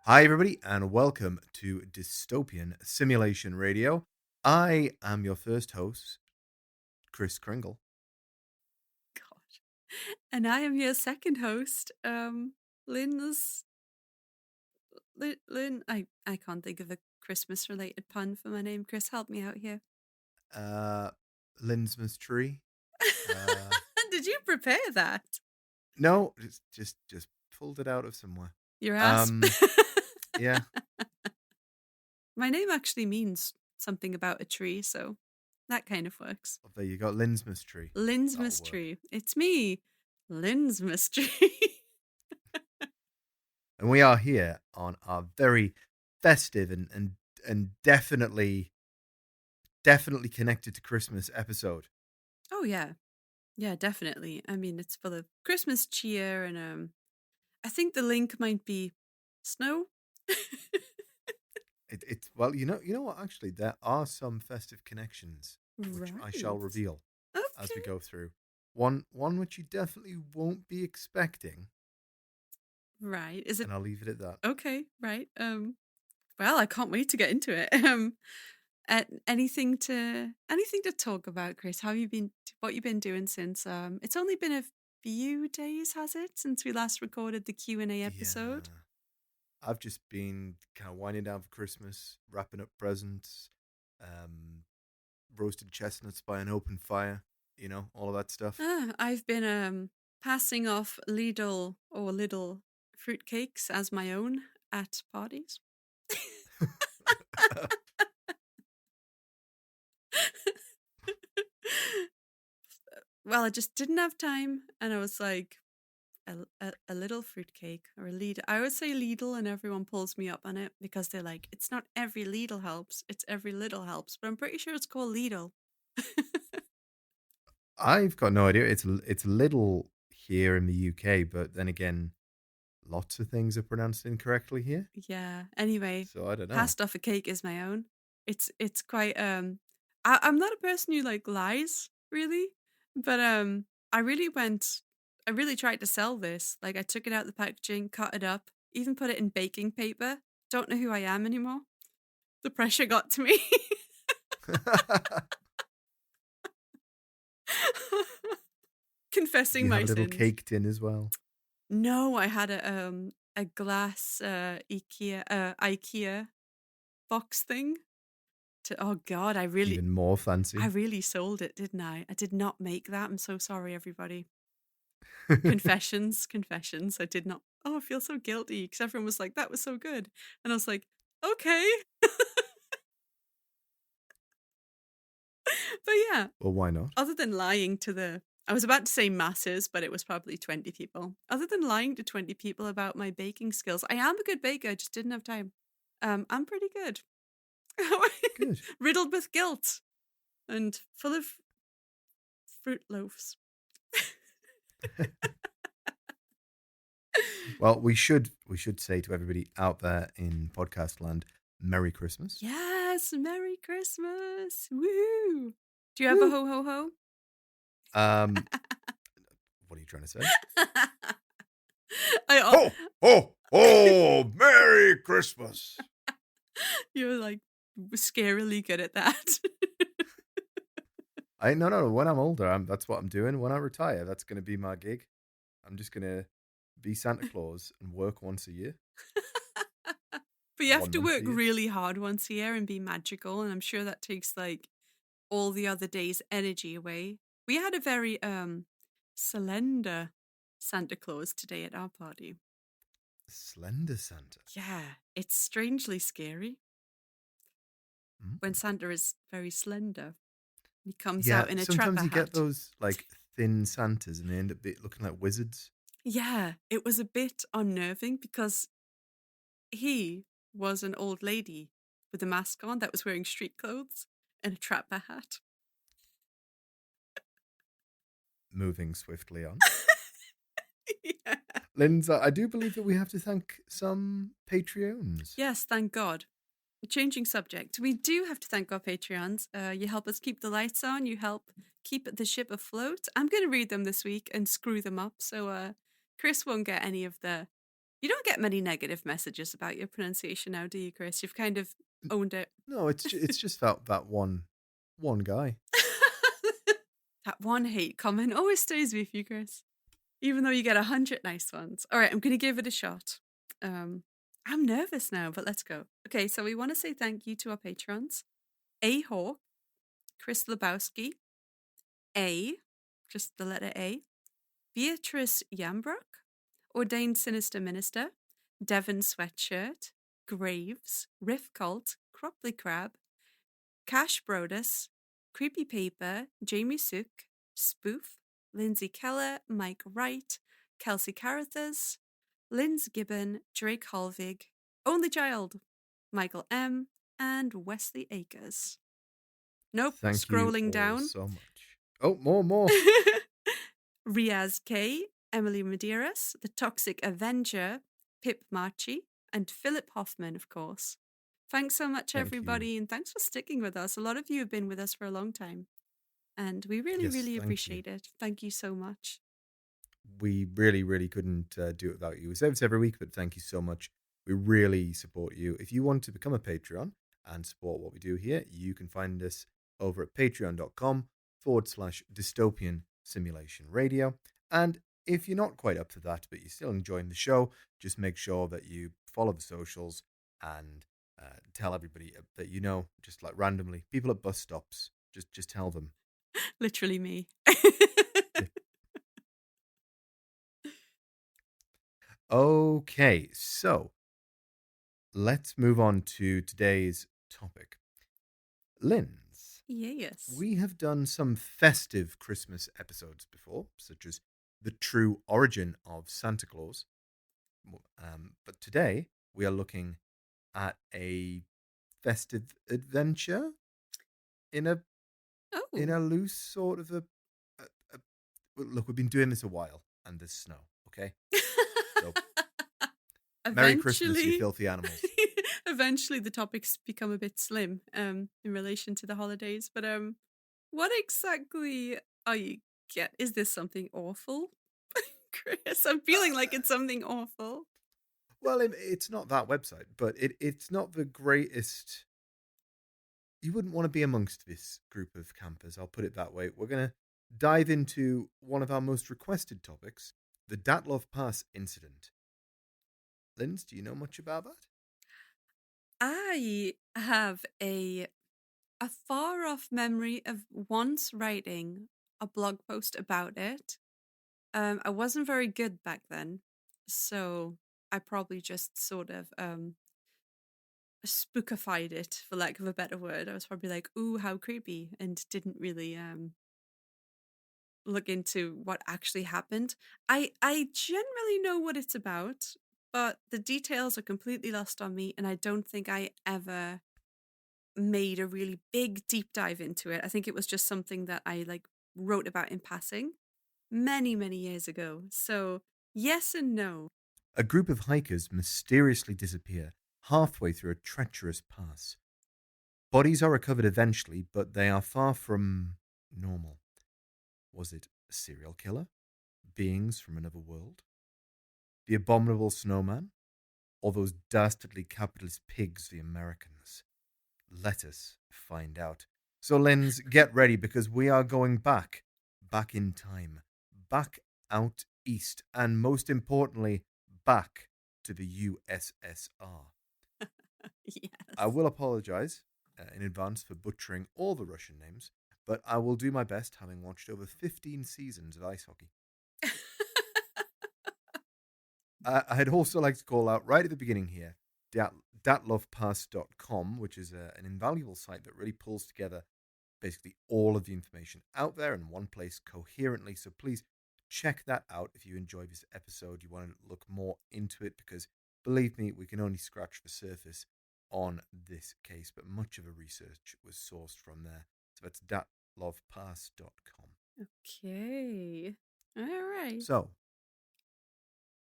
Hi, everybody, and welcome to Dystopian Simulation Radio. I am your first host, Chris Kringle. God. And I am your second host, Lynn's. Lynn. I can't think of a Christmas related pun for my name. Chris, help me out here. Lindsmas Tree. Did you prepare that? No, just pulled it out of somewhere. Your ass. Yeah. My name actually means something about a tree, so that kind of works. Well, there you go, Lindsmas Tree. Lynn's That'll work. mystery. It's me, Lynn's mystery. And we are here on our very festive and definitely connected to Christmas episode. Oh yeah. Yeah, definitely. I mean, it's full of Christmas cheer and I think the link might be snow. It's well, you know what? Actually, there are some festive connections which I shall Right. reveal as we Okay. go through. One which you definitely won't be expecting, Right. Is it and I'll leave it at that. okay? Right. Well, I can't wait to get into it. Anything to talk about, Chris? How you been? What you been doing since? It's only been a few days, has it, since we last recorded the Q&A episode? Yeah, I've just been kind of winding down for Christmas, wrapping up presents, um, roasted chestnuts by an open fire. You know, all of that stuff. I've been passing off Lidl or little fruitcakes as my own at parties. Well, I just didn't have time, and I was like, a little fruitcake or a Lidl. I always say Lidl, and everyone pulls me up on it because they're like, it's not every Lidl helps, it's every little helps. But I'm pretty sure it's called Lidl. I've got no idea. It's little here in the UK, but then again, lots of things are pronounced incorrectly here. Yeah. Anyway, So I don't know. passed off a cake is my own. It's quite I'm not a person who like lies really, but I really tried to sell this. Like I took it out of the packaging, cut it up, even put it in baking paper. Don't know who I am anymore. The pressure got to me. Did Confessing you have my a little sins. cake tin as well? No, I had a glass IKEA box thing. Oh God, Even more fancy. I really sold it, didn't I? I did not make that. I'm so sorry, everybody. Confessions. I did not. Oh, I feel so guilty because everyone was like, "That was so good," and I was like, "Okay." But yeah, Well, why not? other than lying to I was about to say masses, but it was probably 20 people. Other than lying to 20 people about my baking skills, I am a good baker. I just didn't have time. I'm pretty good. Good. Riddled with guilt and full of fruit loaves. Well, we should say to everybody out there in podcast land, Merry Christmas. Yes, Merry Christmas. Woo! Do you have a Woo. ho ho ho? What are you trying to say? I Oh, Merry Christmas. You're like scarily good at that. No. When I'm older, that's what I'm doing. When I retire, that's going to be my gig. I'm just going to be Santa Claus and work once a year. But you have 1 to month a work year. really hard once a year and be magical, and I'm sure that takes like all the other days' energy away. We had a very slender Santa Claus today at our party. Slender Santa. Yeah, it's strangely scary when Mm. Santa is very slender. He comes Yeah, out in a sometimes trapper you get hat. those like thin Santas and they end up looking like wizards. Yeah, it was a bit unnerving because he was an old lady with a mask on that was wearing street clothes and a trapper hat. Moving swiftly on. Yeah. Lindsay, I do believe that we have to thank some Patreons. Yes, thank God. Changing subject. We do have to thank our Patreons. You help us keep the lights on. You help keep the ship afloat. I'm going to read them this week and screw them up. So Chris won't get any of the You don't get many negative messages about your pronunciation now, do you, Chris? You've kind of owned it. No, it's just that one guy. That one hate comment always stays with you, Chris. Even though you get 100 nice ones. All right, I'm going to give it a shot. I'm nervous now, but let's go. Okay, so we want to say thank you to our patrons. A. Hawk, Chris Lebowski, A, just the letter A, Beatrice Yambrook, Ordained Sinister Minister, Devon Sweatshirt, Graves, Riff Cult, Cropley Crab, Cash Brodus, Creepy Paper, Jamie Sook, Spoof, Lindsay Keller, Mike Wright, Kelsey Carruthers, Linz Gibbon, Drake Holvig, Only Child, Michael M, and Wesley Akers. Nope, Thank you scrolling all down. so much. Oh, more. Riaz K, Emily Medeiros, The Toxic Avenger, Pip Marchi, and Philip Hoffman, of course. Thanks so much, Thank everybody, you. and thanks for sticking with us. A lot of you have been with us for a long time, and we really, Yes, really thank appreciate you. it. Thank you so much. We really couldn't do it without you. We say this every week, but thank you so much. We really support you. If you want to become a Patreon and support what we do here, you can find us over at patreon.com/dystopian simulation radio. And if you're not quite up to that, but you're still enjoying the show, just make sure that you follow the socials and tell everybody that you know, just like randomly, people at bus stops, just tell them. Literally me. Okay, so let's move on to today's topic. Linz, Yes. we have done some festive Christmas episodes before, such as the true origin of Santa Claus. But today we are looking at a festive adventure in a Oh. loose sort of a look. We've been doing this a while, and there's snow. Okay, so Merry Christmas, you Eventually, filthy animals. eventually the topics become a bit slim in relation to the holidays. But what exactly are you get? Is this something awful, Chris? I'm feeling like it's something awful. Well, it's not that website, but it's not the greatest. You wouldn't want to be amongst this group of campers, I'll put it that way. We're going to dive into one of our most requested topics, the Dyatlov Pass incident. Linz, do you know much about that? I have a far off memory of once writing a blog post about it. I wasn't very good back then, so I probably just sort of spookified it, for lack of a better word. I was probably like, "Ooh, how creepy," and didn't really look into what actually happened. I generally know what it's about, but the details are completely lost on me, and I don't think I ever made a really big deep dive into it. I think it was just something that I like wrote about in passing many years ago. So, yes and no. A group of hikers mysteriously disappear halfway through a treacherous pass. Bodies are recovered eventually, but they are far from normal. Was it a serial killer? Beings from another world? The abominable snowman? Or those dastardly capitalist pigs, the Americans? Let us find out. So, Linz, get ready because we are going back in time, back out east, and most importantly, back to the USSR. Yes. I will apologize in advance for butchering all the Russian names, but I will do my best, having watched over 15 seasons of ice hockey. I'd also like to call out right at the beginning here datlovpass.com, which is an invaluable site that really pulls together basically all of the information out there in one place coherently. So please check that out if you enjoy this episode. You want to look more into it because, believe me, we can only scratch the surface on this case, but much of the research was sourced from there. So that's datlovpass.com. Okay. All right. So,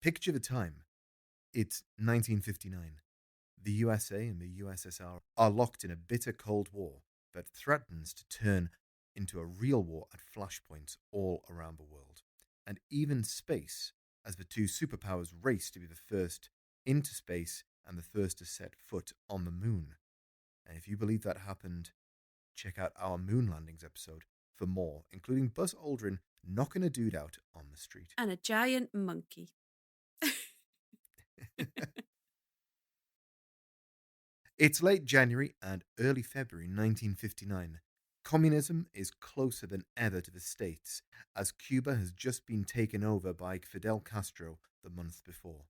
picture the time. It's 1959. The USA and the USSR are locked in a bitter Cold War that threatens to turn into a real war at flashpoints all around the world. And even space as the two superpowers raced to be the first into space and the first to set foot on the moon. And if you believe that happened, check out our moon landings episode for more, including Buzz Aldrin knocking a dude out on the street. And a giant monkey. It's late January and early February 1959. Communism is closer than ever to the States, as Cuba has just been taken over by Fidel Castro the month before.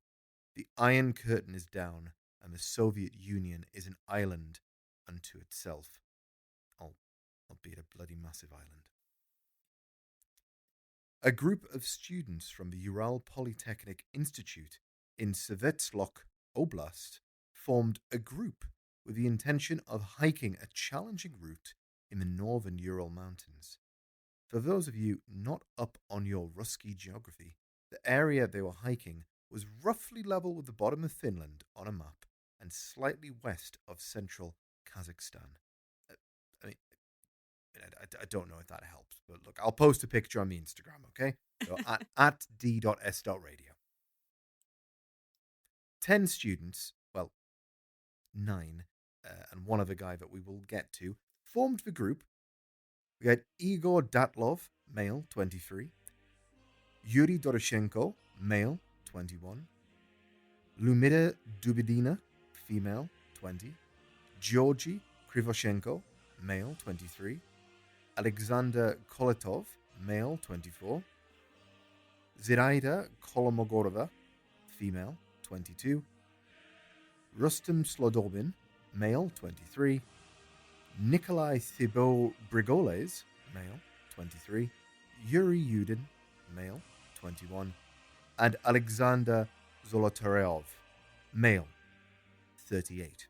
The Iron Curtain is down, and the Soviet Union is an island unto itself. Albeit a bloody massive island. A group of students from the Ural Polytechnic Institute in Sverdlovsk Oblast formed a group with the intention of hiking a challenging route in the northern Ural Mountains. For those of you not up on your Rusky geography, the area they were hiking was roughly level with the bottom of Finland on a map and slightly west of central Kazakhstan. I don't know if that helps, but look, I'll post a picture on the Instagram, okay? So at d.s.radio. 10 students, well, 9, and one other guy that we will get to, formed the group. We had Igor Dyatlov, male, 23. Yuri Doroshenko, male, 21. Lumida Dubidina, female, 20. Georgy Krivoshenko, male, 23. Alexander Koletov, male, 24. Ziraida Kolomogorova, female, 22. Rustem Slodobin, male, 23. Nikolai Thibault Brigoles, male, 23. Yuri Yudin, male, 21. And Alexander Zolotaryov, male, 38.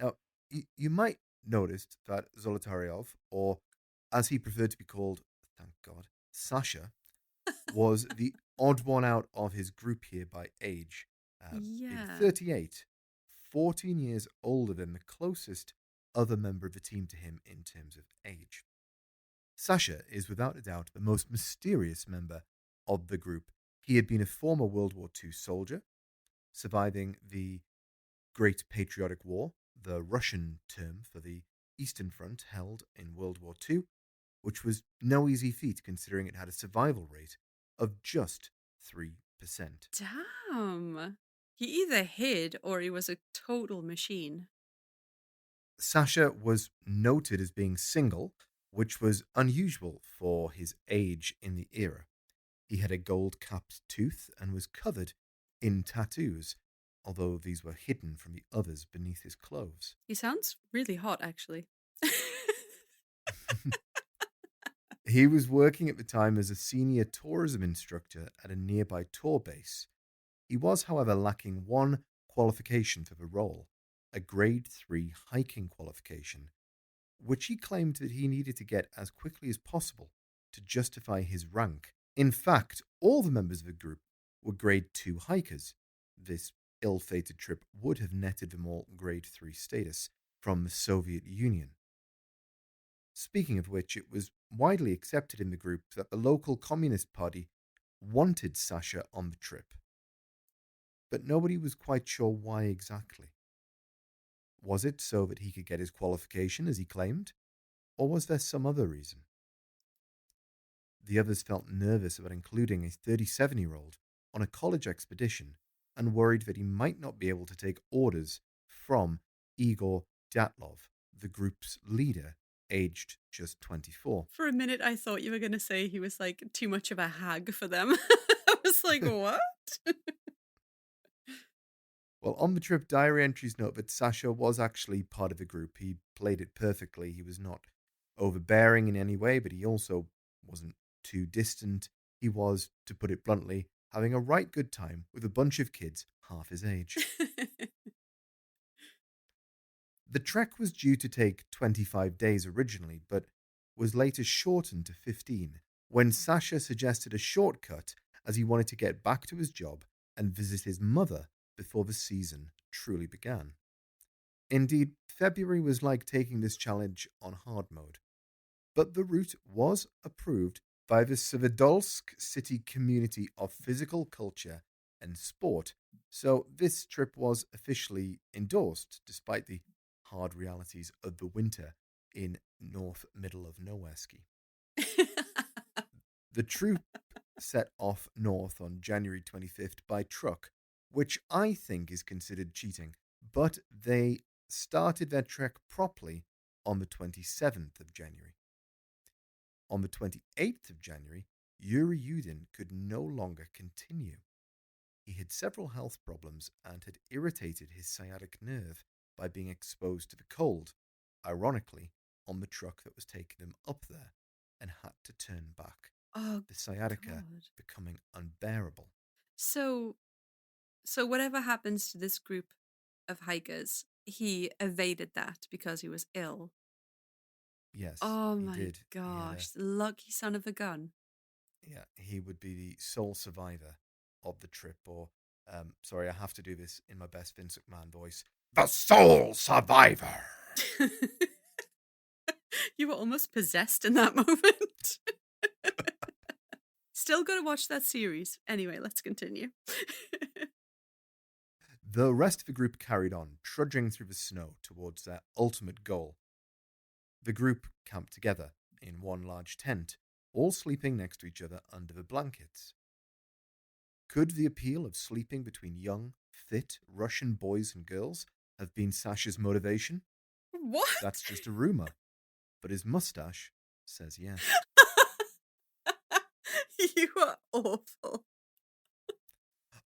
Now, you might notice that Zolotaryov, or as he preferred to be called, thank God, Sasha, was the odd one out of his group here by age. Being 38, 14 years older than the closest other member of the team to him in terms of age. Sasha is without a doubt the most mysterious member of the group. He had been a former World War II soldier, surviving the Great Patriotic War, the Russian term for the Eastern Front held in World War II, which was no easy feat considering it had a survival rate of just 3%. Damn. He either hid or he was a total machine. Sasha was noted as being single, which was unusual for his age in the era. He had a gold-capped tooth and was covered in tattoos, although these were hidden from the others beneath his clothes. He sounds really hot, actually. He was working at the time as a senior tourism instructor at a nearby tour base. He was, however, lacking one qualification for the role, a grade 3 hiking qualification, which he claimed that he needed to get as quickly as possible to justify his rank. In fact, all the members of the group were grade 2 hikers. This ill-fated trip would have netted them all grade 3 status from the Soviet Union. Speaking of which, it was widely accepted in the group that the local Communist Party wanted Sasha on the trip. But nobody was quite sure why exactly. Was it so that he could get his qualification, as he claimed? Or was there some other reason? The others felt nervous about including a 37-year-old on a college expedition and worried that he might not be able to take orders from Igor Dyatlov, the group's leader, aged just 24. For a minute, I thought you were going to say he was like too much of a hag for them. I was like, what? Well, on the trip, diary entries note that Sasha was actually part of the group. He played it perfectly. He was not overbearing in any way, but he also wasn't too distant. He was, to put it bluntly, having a right good time with a bunch of kids half his age. The trek was due to take 25 days originally, but was later shortened to 15 when Sasha suggested a shortcut as he wanted to get back to his job and visit his mother before the season truly began. Indeed, February was like taking this challenge on hard mode, but the route was approved by the Svidolsk City Community of Physical Culture and Sport. So this trip was officially endorsed despite the hard realities of the winter in north middle of nowhere ski. The troop set off north on January 25th by truck, which I think is considered cheating, but they started their trek properly on the 27th of January. On the 28th of January, Yuri Yudin could no longer continue. He had several health problems and had irritated his sciatic nerve by being exposed to the cold, ironically, on the truck that was taking them up there, and had to turn back, Oh the sciatica God. becoming unbearable. So so whatever happens to this group of hikers, he evaded that because he was ill. Yes, Oh he my did. He had gosh, the lucky son of a gun. yeah, he would be the sole survivor of the trip, or, sorry, I have to do this in my best Vince McMahon voice. The sole survivor. You were almost possessed in that moment. Still got to watch that series. Anyway, let's continue. The rest of the group carried on, trudging through the snow towards their ultimate goal. The group camped together in one large tent, all sleeping next to each other under the blankets. Could the appeal of sleeping between young, fit Russian boys and girls have been Sasha's motivation? What? That's just a rumor, but his mustache says yes. You are awful.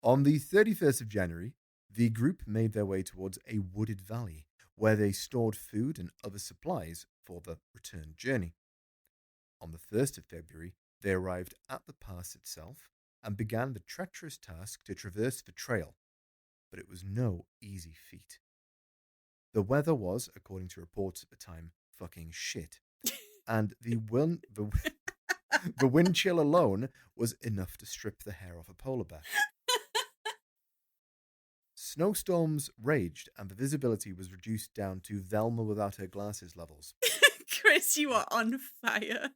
On the 31st of January, the group made their way towards a wooded valley where they stored food and other supplies for the return journey. On the 1st of February, they arrived at the pass itself and began the treacherous task to traverse the trail, but it was no easy feat. The weather was, according to reports at the time, fucking shit, and the wind chill alone was enough to strip the hair off a polar bear. Snowstorms raged, and the visibility was reduced down to Velma without her glasses levels. Chris, you are on fire.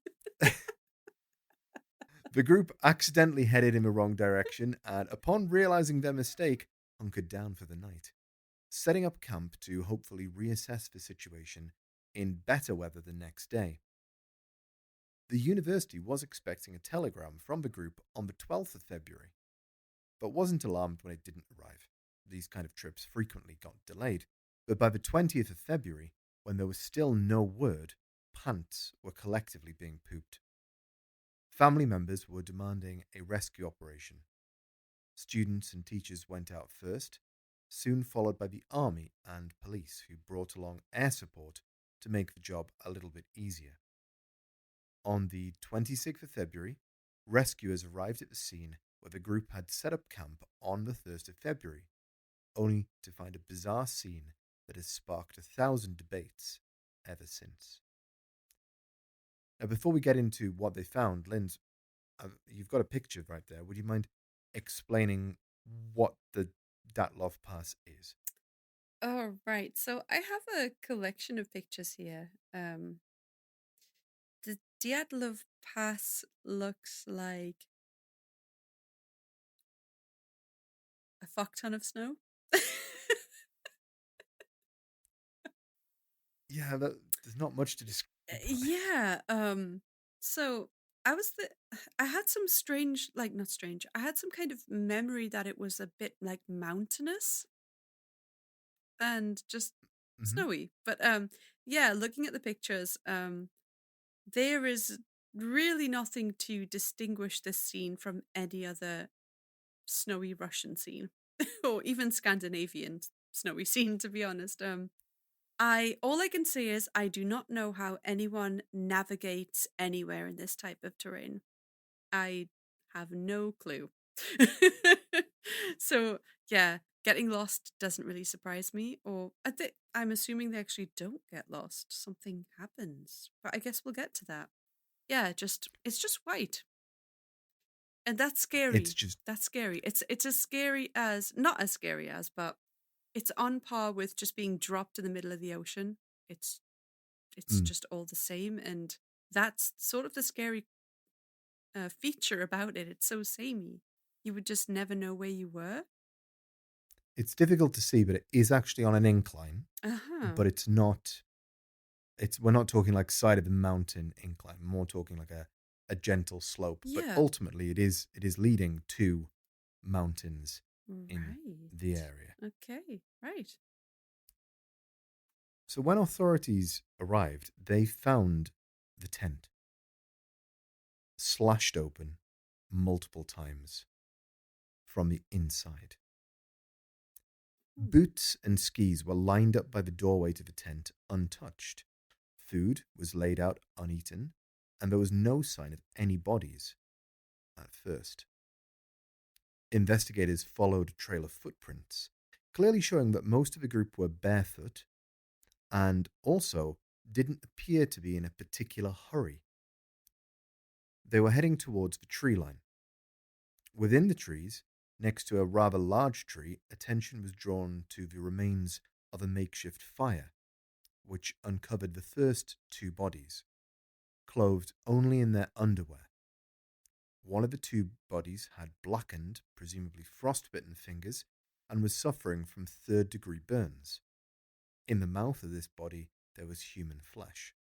The group accidentally headed in the wrong direction, and upon realizing their mistake, hunkered down for the night, setting up camp to hopefully reassess the situation in better weather the next day. The university was expecting a telegram from the group on the 12th of February, but wasn't alarmed when it didn't arrive. These kind of trips frequently got delayed, but by the 20th of February, when there was still no word, pants were collectively being pooped. Family members were demanding a rescue operation. Students and teachers went out first, soon followed by the army and police, who brought along air support to make the job a little bit easier. On the 26th of February, rescuers arrived at the scene where the group had set up camp on the 1st of February, only to find a bizarre scene that has sparked 1,000 debates ever since. Now, before we get into what they found, Linz, you've got a picture right there. Would you mind explaining what the Dyatlov Pass is? Oh, right. So I have a collection of pictures here. The Dyatlov Pass looks like a fuck ton of snow. Yeah, there's not much to describe. Yeah. So I was the I had some strange, like not strange. I had some kind of memory that it was a bit like mountainous and just Mm-hmm. snowy. But yeah, looking at the pictures, there is really nothing to distinguish this scene from any other snowy Russian scene or even Scandinavian snowy scene, to be honest. I all I can say is I do not know how anyone navigates anywhere in this type of terrain. I have no clue. So yeah, getting lost doesn't really surprise me. Or I'm assuming they actually don't get lost. Something happens, but I guess we'll get to that. Yeah, it's just white, and that's It's scary. just That's scary. It's as scary as not as scary as, but it's on par with just being dropped in the middle of the ocean. It's it's mm, just all the same, and that's sort of the scary feature about it. It's so samey. You would just never know where you were. It's difficult to see, but it is actually on an incline. Uh huh. But it's not. We're not talking like side of the mountain incline. We're more talking like a gentle slope. But Yeah. ultimately, it is leading to mountains in the Right. area. Okay. Right. So when authorities arrived, they found the tent slashed open multiple times from the inside. Hmm. Boots and skis were lined up by the doorway to the tent untouched. Food was laid out uneaten, and there was no sign of any bodies at first. Investigators followed a trail of footprints, clearly showing that most of the group were barefoot and also didn't appear to be in a particular hurry. They were heading towards the tree line. Within the trees, next to a rather large tree, attention was drawn to the remains of a makeshift fire, which uncovered the first two bodies, clothed only in their underwear. One of the two bodies had blackened, presumably frostbitten fingers, and was suffering from third-degree burns. In the mouth of this body there was human flesh,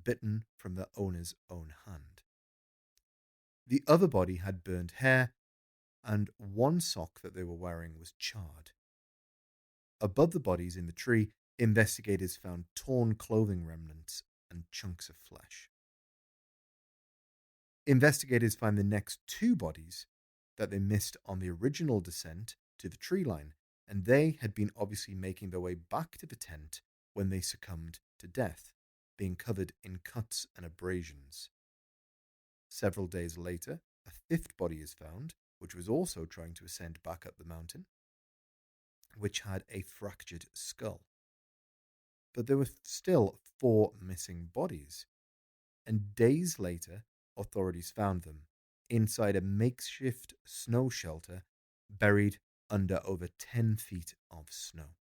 bitten from the owner's own hand. The other body had burned hair, and one sock that they were wearing was charred. Above the bodies in the tree, investigators found torn clothing remnants and chunks of flesh. Investigators find the next two bodies that they missed on the original descent to the tree line, and they had been obviously making their way back to the tent when they succumbed to death, being covered in cuts and abrasions. Several days later, a fifth body is found, which was also trying to ascend back up the mountain, which had a fractured skull. But there were still four missing bodies, and days later, authorities found them inside a makeshift snow shelter buried under over 10 feet of snow.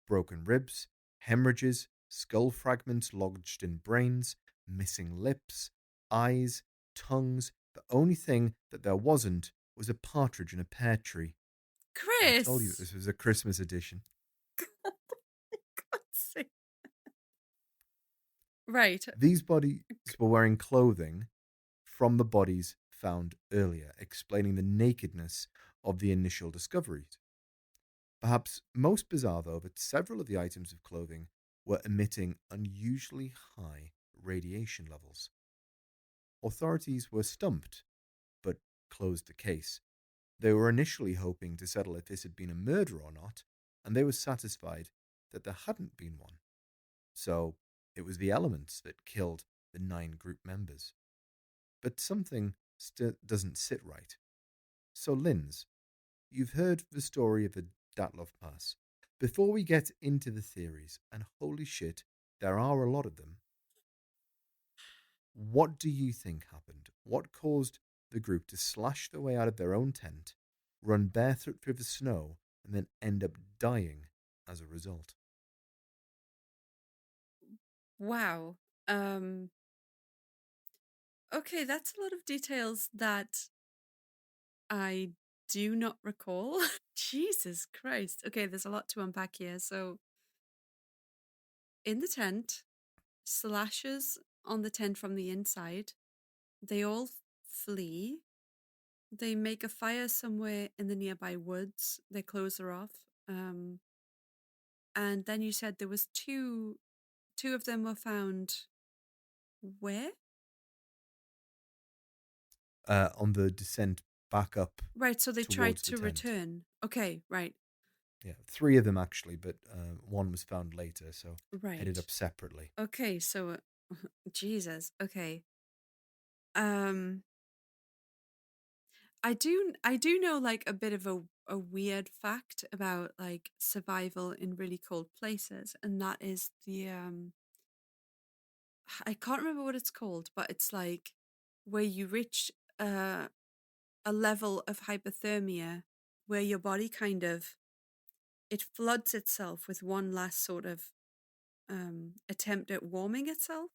Broken ribs, hemorrhages, skull fragments lodged in brains, missing lips, eyes, tongues. The only thing that there wasn't was a partridge in a pear tree. I told you that Chris. this was a Christmas edition. God's sake. Right. These bodies were wearing clothing from the bodies found earlier, explaining the nakedness of the initial discoveries. Perhaps most bizarre, though, that several of the items of clothing were emitting unusually high radiation levels. Authorities were stumped, but closed the case. They were initially hoping to settle if this had been a murder or not, and they were satisfied that there hadn't been one. So it was the elements that killed the 9 group members. But something doesn't sit right. So, Linz, you've heard the story of the Dyatlov Pass. Before we get into the theories, and holy shit, there are a lot of them, what do you think happened? What caused the group to slash their way out of their own tent, run barefoot through the snow, and then end up dying as a result? Wow. Um, okay, that's a lot of details that I do not recall. Jesus Christ. Okay, there's a lot to unpack here. So, in the tent, slashes on the tent from the inside. They all flee. They make a fire somewhere in the nearby woods. Their clothes are off. And then you said there was two of them were found where? On the descent back up Right, so they tried towards the to tent. return. Okay, right. Yeah, 3 of them actually, but one was found later, so headed Right. up separately. Okay, so Jesus. Okay. Um I do know like a bit of a weird fact about like survival in really cold places, and that is the I can't remember what it's called, but it's like where you reach a level of hypothermia where your body kind of it floods itself with one last sort of attempt at warming itself.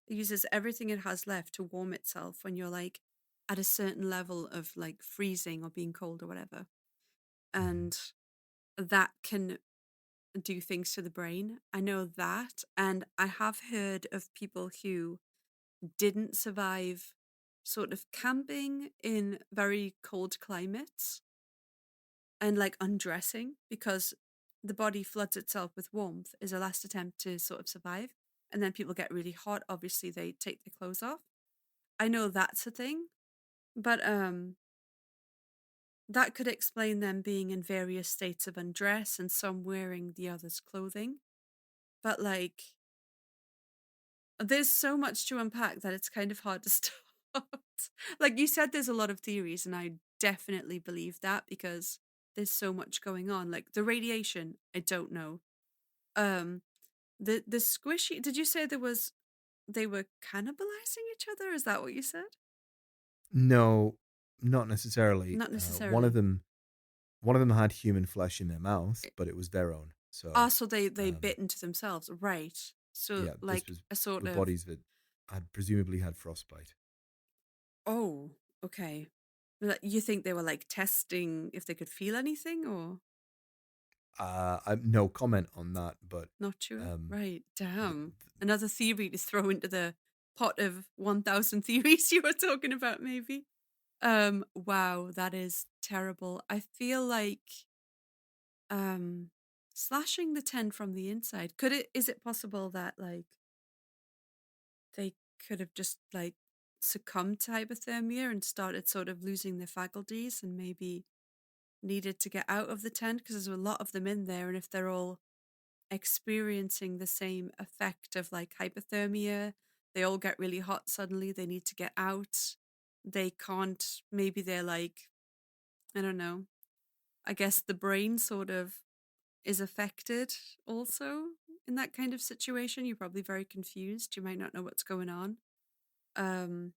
It uses everything it has left to warm itself when you're like at a certain level of like freezing or being cold or whatever. Mhm. And that can do things to the brain. I know that. And I have heard of people who didn't survive sort of camping in very cold climates and like undressing because the body floods itself with warmth is a last attempt to sort of survive. And then people get really hot. Obviously, they take their clothes off. I know that's a thing, but that could explain them being in various states of undress and some wearing the other's clothing. But like, there's so much to unpack that it's kind of hard to start. Like you said, there's a lot of theories, and I definitely believe that because there's so much going on. Like the radiation, I don't know. Um, the squishy. Did you say they were cannibalizing each other? Is that what you said? No, not necessarily. Not One of necessarily. them, one of them had human flesh in their mouth, but it was their own. Ah, So, so they um, bit into themselves, right? So yeah, this like was a sort the of bodies that had presumably had frostbite. oh, okay. You think they were like testing if they could feel anything, or No comment on that, but not sure? um, Right. th- Damn. Another theory to throw into the pot of 1,000 theories you were talking about, maybe. Wow, that is terrible. I feel like um slashing the tent from the inside. Is it possible that like they could have just like succumbed to hypothermia and started sort of losing their faculties and maybe needed to get out of the tent because there's a lot of them in there, and if they're all experiencing the same effect of like hypothermia, they all get really hot suddenly, they need to get out, they can't, maybe they're like, I don't know, I guess the brain sort of is affected also in that kind of situation. You're probably very confused, you might not know what's going on. um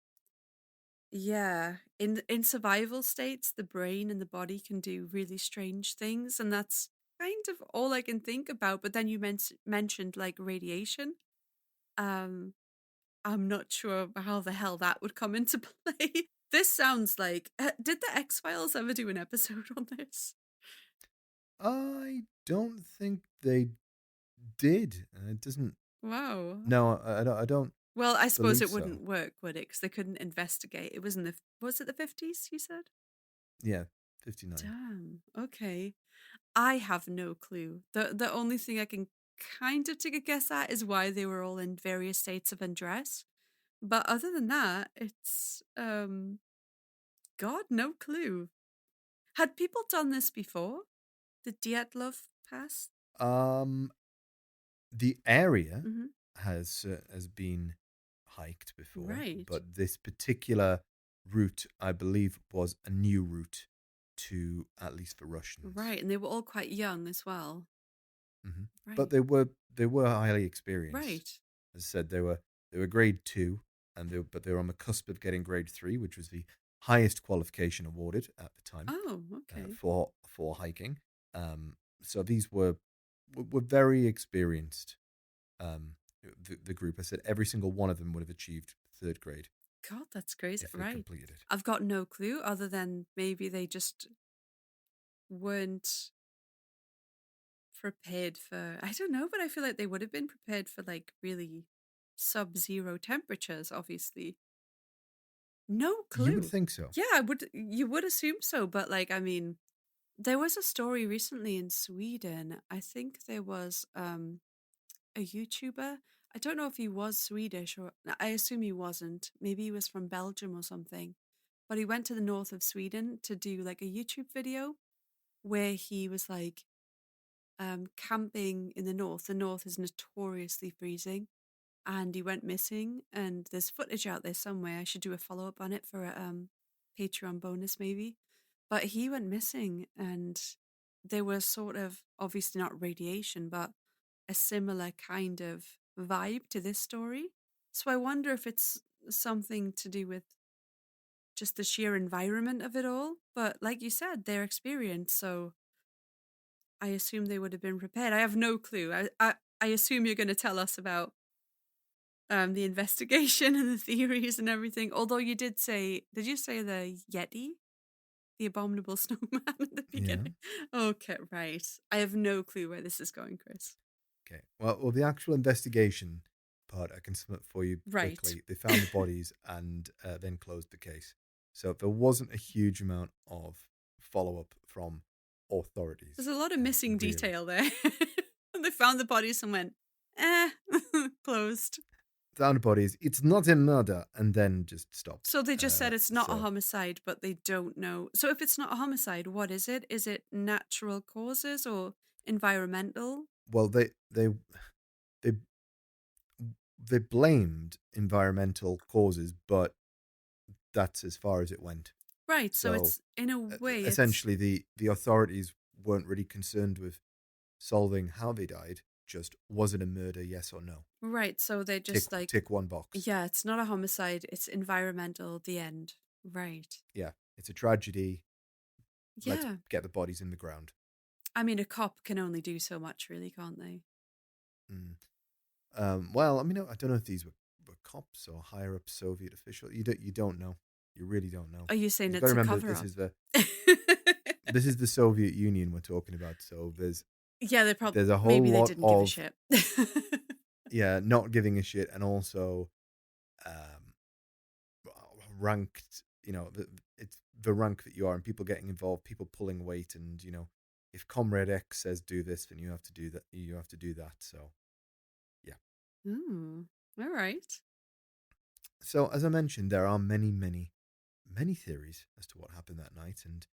Yeah, in survival states, the brain and the body can do really strange things, and that's kind of all I can think about. But then you mentioned like radiation. Um, I'm not sure how the hell that would come into play. This sounds like did the X Files ever do an episode on this? I don't think they did. It doesn't. Wow. No, I don't Well, I suppose believe it so. wouldn't work, would it? Because they couldn't investigate. It was in the was it the 50s? You said. Yeah, 59. Damn. Okay. I have no clue. The only thing I can kind of take a guess at is why they were all in various states of undress. But other than that, it's God, no clue. Had people done this before? The Dyatlov Pass? Um, the area Mm-hmm. has been hiked before, Right. but this particular route, I believe, was a new route to at least for Russians. Right. And they were all quite young as well. hmm But Right. they were highly experienced. Right. As I said, they were grade two, but they were on the cusp of getting grade three, which was the highest qualification awarded at the time Oh, okay. for hiking. So these were very experienced. Um, the group, I said, every single one of them would have achieved third grade God, that's crazy. if they Right. completed it. I've got no clue other than maybe they just weren't prepared for, I don't know, but I feel like they would have been prepared for like really sub-zero temperatures, obviously. No You would clue. think so. Yeah, you would assume so, but like I mean, there was a story recently in Sweden. I think there was a YouTuber. I don't know if he was Swedish or I assume he wasn't. Maybe he was from Belgium or something. But he went to the north of Sweden to do like a YouTube video where he was like camping in the north. The north is notoriously freezing, and he went missing. And there's footage out there somewhere. I should do a follow up on it for a Patreon bonus, maybe. But he went missing, and there was sort of obviously not radiation, but a similar kind of vibe to this story. So I wonder if it's something to do with just the sheer environment of it all. But like you said, their experience. So I assume they would have been prepared. I have no clue. I assume you're going to tell us about the investigation and the theories and everything. Although you did you say the Yeti? The abominable snowman at the Yeah. beginning? Okay, right. I have no clue where this is going, Chris. Okay. Well, the actual investigation part I can sum up for you Right. quickly. They found the bodies and then closed the case. So there wasn't a huge amount of follow up from There's authorities, a lot of missing really. detail there. They found the bodies and went, eh, closed. Found the bodies. It's not a murder, and then just stopped. So they just said it's not a So homicide, but they don't know. So if it's not a homicide, what is it? Is it natural causes or environmental? well, they they blamed environmental causes, but that's as far as it went. Right. So So it's in a way, it's essentially, the authorities weren't really concerned with solving how they died. Just was it a murder? Yes or no? right. So they Tick just like, tick one box. yeah, it's not a homicide. It's environmental. The end. Right. Yeah, it's a tragedy. Let's Yeah. get the bodies in the ground. I mean, a cop can only do so much, really, can't they? Mm. Well, I mean, I don't know if these were cops or higher up Soviet officials. You don't know. You really don't know. Are you saying You've got to it's a remember cover this up? is the Soviet Union we're talking about. So Yeah, they probably there's a whole maybe they lot didn't give a of shit. not giving a shit, and also um, ranked. It's the rank that you are, and people getting involved, people pulling weight, and if Comrade X says do this, then you have to do that. You have to do that. So yeah. Ooh, all right. So as I mentioned, there are many, many, many theories as to what happened that night, and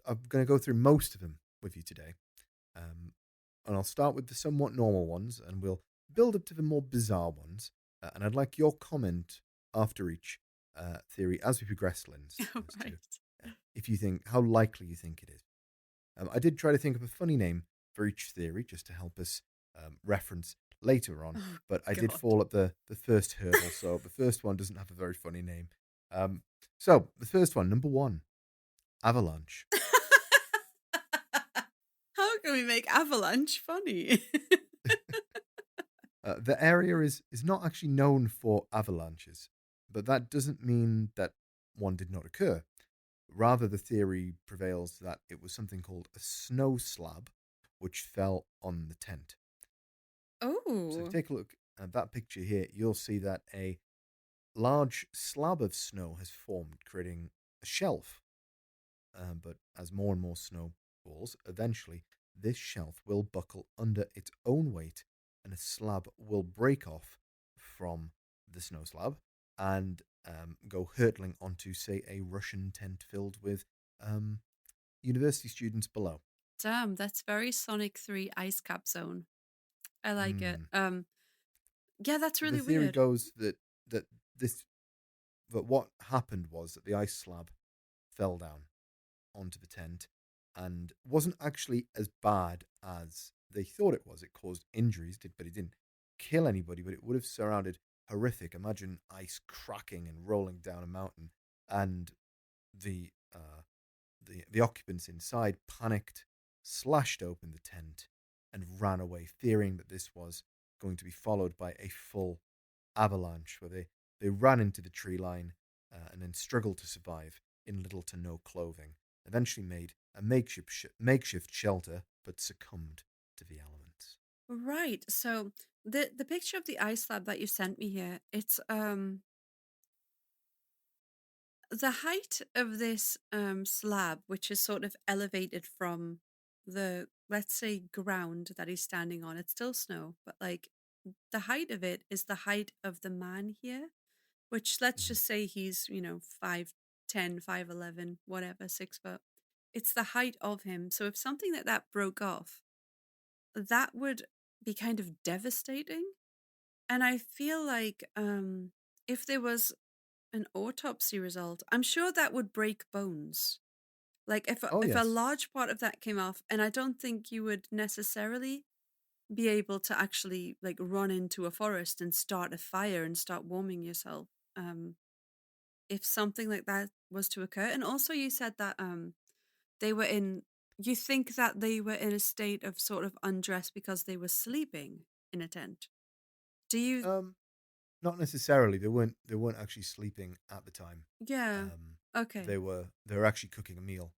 I'm going to go through most of them with you today. And I'll start with the somewhat normal ones, and we'll build up to the more bizarre ones. And I'd like your comment after each theory as we progress, Linz, All as to right. if you think how likely you think it is. I did try to think of a funny name for each theory just to help us reference later on, Oh but I did God. fall at the first hurdle, so the first one doesn't have a very funny name. So the first one, number one, avalanche. How can we make avalanche funny? The area is not actually known for avalanches, but that doesn't mean that one did not occur. Rather, the theory prevails that it was something called a snow slab, which fell on the tent. So if you Oh, take a look at that picture here, you'll see that a large slab of snow has formed, creating a shelf. But as more and more snow falls, eventually this shelf will buckle under its own weight and a slab will break off from the snow slab and go hurtling onto, say, a Russian tent filled with um, university students below. damn, that's very Sonic 3 Ice Cap Zone. I like it. Mm. Yeah, that's The really theory weird. goes that this that what happened was that the ice slab fell down onto the tent and wasn't actually as bad as they thought it was. It caused injuries, but it didn't kill anybody, but it would have surrounded horrific. Imagine ice cracking and rolling down a mountain, and the the occupants inside panicked, slashed open the tent, and ran away, fearing that this was going to be followed by a full avalanche, where they ran into the tree line and then struggled to survive in little to no clothing. Eventually made a makeshift shelter, but succumbed to the elements. Right. So the picture of the ice slab that you sent me here, it's the height of this slab, which is sort of elevated from the, let's say, ground that he's standing on. It's still snow, but like the height of it is the height of the man here, which let's Mhm. just say he's, 5'10", 5'11", whatever, 6 foot. It's the height of him. So if something like that broke off, that would be kind of devastating. And I feel like if there was an autopsy result, I'm sure that would break bones. Like Oh if a yes. large part of that came off, and I don't think you would necessarily be able to actually like run into a forest and start a fire and start warming yourself. Um, if something like that was to occur, and also you said that they were in. You think that they were in a state of sort of undress because they were sleeping in a tent. Do you? not necessarily. They weren't actually sleeping at the time. Yeah. Um, Okay. they were actually cooking a meal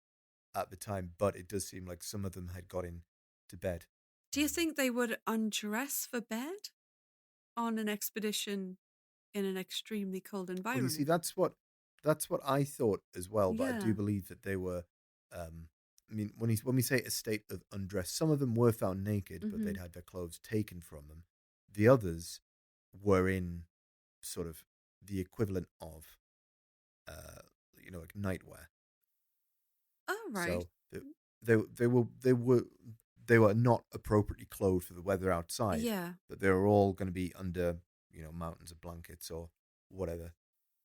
at the time, but it does seem like some of them had got in to bed. Do you think they would undress for bed on an expedition in an extremely cold Well, you see, environment? that's what I thought as well. But I do Yeah. believe that they were. I mean, when we say a state of undress, some of them were found naked, but Mm-hmm. they'd had their clothes taken from them. The others were in sort of the equivalent of, uh, like nightwear. Oh, right. So they were not appropriately clothed for the weather outside, Yeah. but they were all going to be under mountains of blankets or whatever.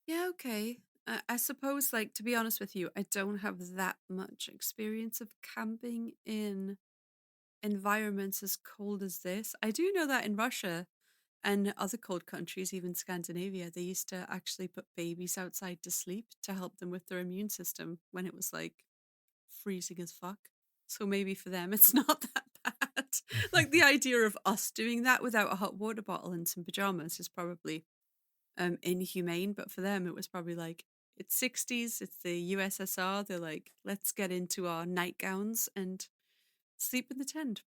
Yeah, okay. I suppose, like, to be honest with you, I don't have that much experience of camping in environments as cold as this. I do know that in Russia and other cold countries, even Scandinavia, they used to actually put babies outside to sleep to help them with their immune system when it was like freezing as fuck. So maybe for them it's not that bad. Like the idea of us doing that without a hot water bottle and some pajamas is probably inhumane, but for them it was probably like it's 60s, it's the USSR. They're like, let's get into our nightgowns and sleep in the tent.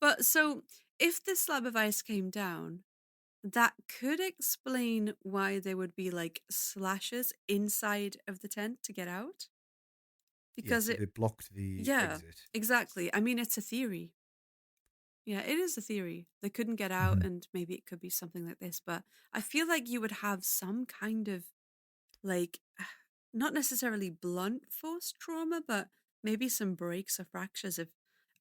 But so if this slab of ice came down, that could explain why there would be like slashes inside of the tent to get out. Yeah, Because so it, they blocked the yeah, exit. exactly. I mean, it's a theory. Yeah, it is a theory. They couldn't get out, Mhm. and maybe it could be something like this. But I feel like you would have some kind of like, not necessarily blunt force trauma, but maybe some breaks or fractures if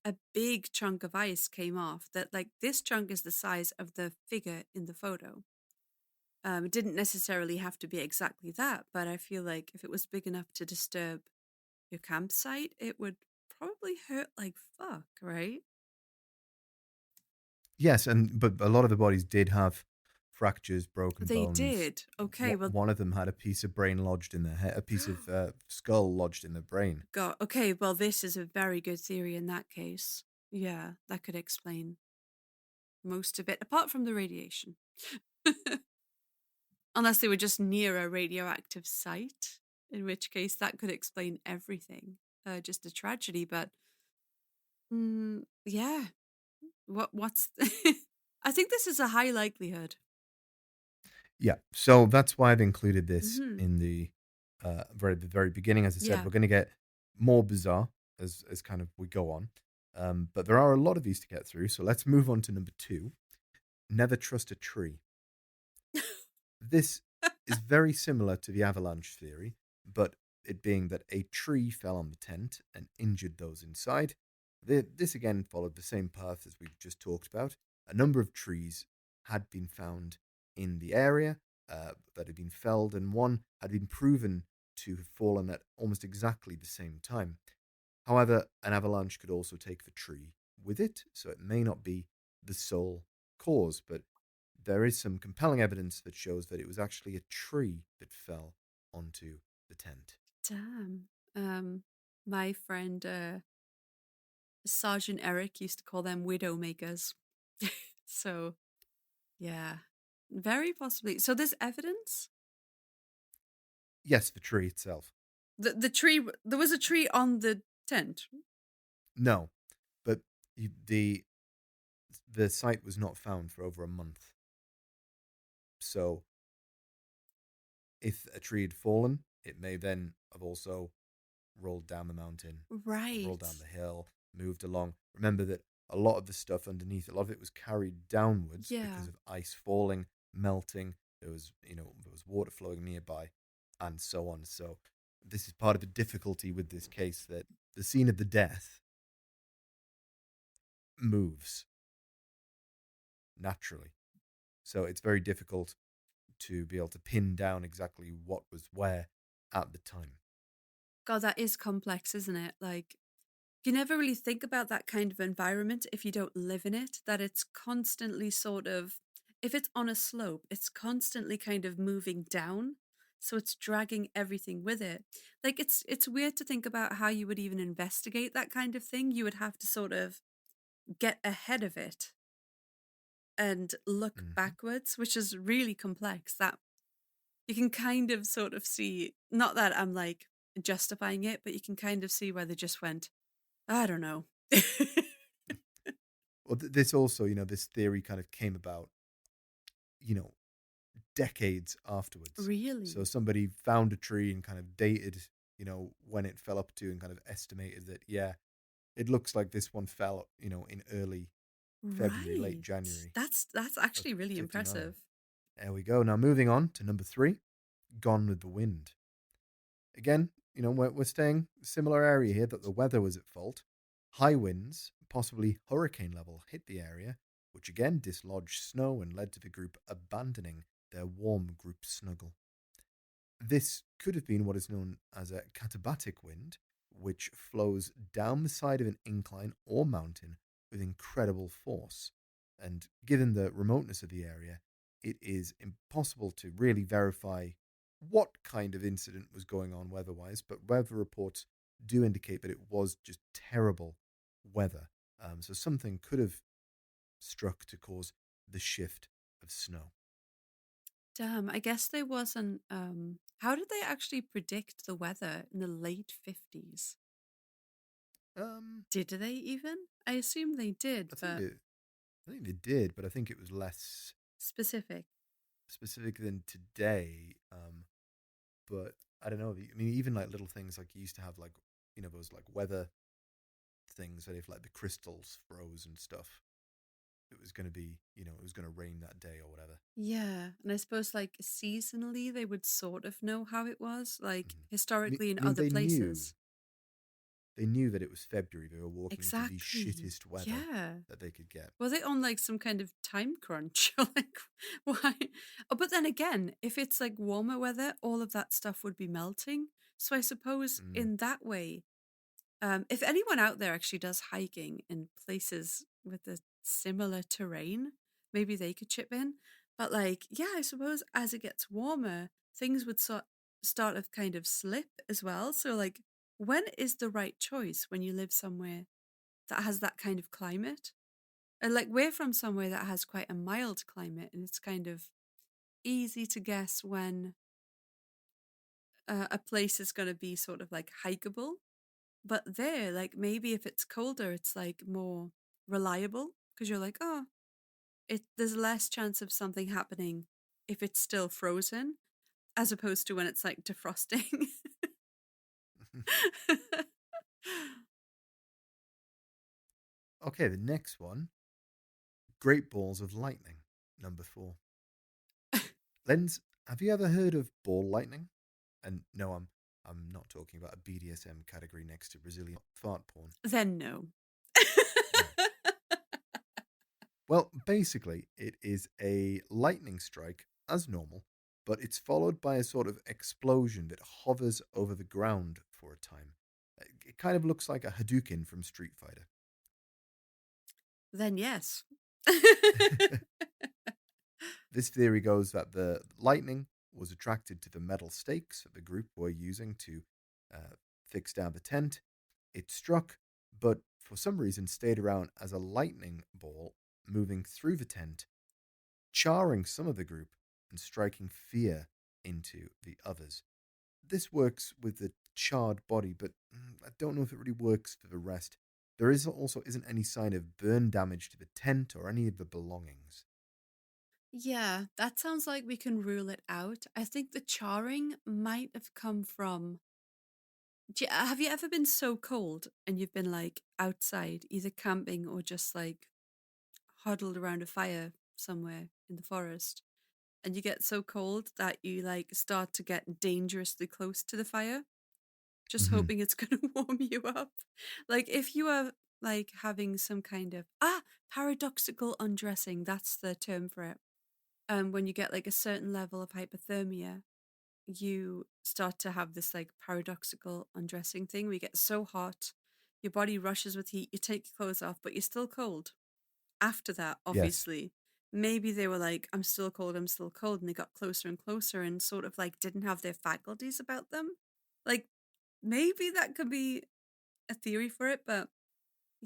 a big chunk of ice came off. That, like, this chunk is the size of the figure in the photo. It didn't necessarily have to be exactly that, but I feel like if it was big enough to disturb your campsite, it would probably hurt like fuck, right? Yes, but a lot of the bodies did have fractures, broken They bones. did. Okay, well, One of them had a piece of brain lodged in their head, a piece of skull lodged in their brain. God. Okay, well, this is a very good theory in that case. Yeah, that could explain most of it, apart from the radiation. Unless they were just near a radioactive site, in which case that could explain everything. Just a tragedy, but yeah. What's I think this is a high likelihood. Yeah, so that's why I've included this Hmm. in the very beginning. As I said, Yeah. we're going to get more bizarre as kind of we go on, but there are a lot of these to get through. So let's move on to number 2. Never trust a tree. This is very similar to the avalanche theory, but it being that a tree fell on the tent and injured those inside. This again followed the same path as we've just talked about. A number of trees had been found in the area that had been felled, and one had been proven to have fallen at almost exactly the same time. However, an avalanche could also take the tree with it, so it may not be the sole cause, but there is some compelling evidence that shows that it was actually a tree that fell onto the tent. Damn. My friend Sergeant Eric used to call them widow makers. So yeah, very possibly. So there's evidence. Yes, the tree itself. The tree. There was a tree on the tent. No, but the site was not found for over a month. So if a tree had fallen, it may then have also rolled down the mountain, rolled Right. down the hill, moved along. Remember that a lot of the stuff underneath, a lot of it was carried downwards Yeah. because of ice falling, melting. There was water flowing nearby, and so on. So this is part of the difficulty with this case, that the scene of the death moves naturally. So it's very difficult to be able to pin down exactly what was where at the time. God, that is complex, isn't it? Like, you never really think about that kind of environment if you don't live in it, that it's constantly sort of, if it's on a slope, it's constantly kind of moving down. So it's dragging everything with it. Like it's weird to think about how you would even investigate that kind of thing. You would have to sort of get ahead of it. and look Hmm. backwards, which is really complex. That you can kind of sort of see, not that I'm like justifying it, but you can kind of see where they just went, I don't know. Well, this also, this theory kind of came about, you know, decades afterwards. So Really? somebody found a tree and kind of dated, when it fell up to, and kind of estimated that, yeah, it looks like this one fell, in early February, late Right. January That's of actually really 59. impressive. There we go. Now moving on to number 3, Gone with the Wind. Again, we're staying similar area here, that the weather was at fault. High winds, possibly hurricane level, hit the area, which again dislodged snow and led to the group abandoning their warm group snuggle. This could have been what is known as a katabatic wind, which flows down the side of an incline or mountain with incredible force. And given the remoteness of the area, it is impossible to really verify what kind of incident was going on weather-wise, but weather reports do indicate that it was just terrible weather. So something could have struck to cause the shift of snow. Damn, I guess there wasn't how did they actually predict the weather in the late 50s? Um, Did they even? I assume they did, I think but they, I think they did, but I think it was less specific. specific than today. But I don't know. I mean, even like little things like you used to have, like, those like weather things that if like the crystals froze and stuff, it was going to be, it was going to rain that day or whatever. Yeah, and I suppose like seasonally they would sort of know how it was, like Mhm. historically in I mean, other places. they knew that it was February. They were walking through the Exactly. shittest weather Yeah. that they could get. Were they on like some kind of time crunch? Like, why? Oh, but then again, if it's like warmer weather, all of that stuff would be melting. So I suppose Mm. in that way, if anyone out there actually does hiking in places with a similar terrain, maybe they could chip in. But like, yeah, I suppose as it gets warmer, things would start of kind of slip as well. So like, when is the right choice when you live somewhere that has that kind of climate? Like we're from somewhere that has quite a mild climate, and it's kind of easy to guess when a place is going to be sort of like hikeable. But there, like maybe if it's colder, it's like more reliable because you're like, oh, there's less chance of something happening if it's still frozen as opposed to when it's like defrosting. Okay, the next one, Great Balls of Lightning, number 4. Lens, have you ever heard of ball lightning? And no, I'm not talking about a BDSM category next to Brazilian fart porn. Then no. No. Well, basically, it is a lightning strike as normal, but it's followed by a sort of explosion that hovers over the ground for a time. It kind of looks like a Hadouken from Street Fighter. Then yes. This theory goes that the lightning was attracted to the metal stakes that the group were using to uh, fix down the tent. It struck, but for some reason stayed around as a lightning ball moving through the tent, charring some of the group and striking fear into the others. This works with the charred body, but I don't know if it really works for the rest. There also isn't any sign of burn damage to the tent or any of the belongings. Yeah, that sounds like we can rule it out. I think the charring might have come from. Have you ever been so cold and you've been like outside, either camping or just like huddled around a fire somewhere in the forest, and you get so cold that you like start to get dangerously close to the fire, just Hmm. hoping it's going to warm you up? Like if you are like having some kind of paradoxical undressing, that's the term for it. When you get like a certain level of hypothermia, you start to have this like paradoxical undressing thing where you get so hot, your body rushes with heat, you take your clothes off, but you're still cold. After that, Yes. obviously, maybe they were like, I'm still cold, and they got closer and closer and sort of like didn't have their faculties about them. Like maybe that could be a theory for it, but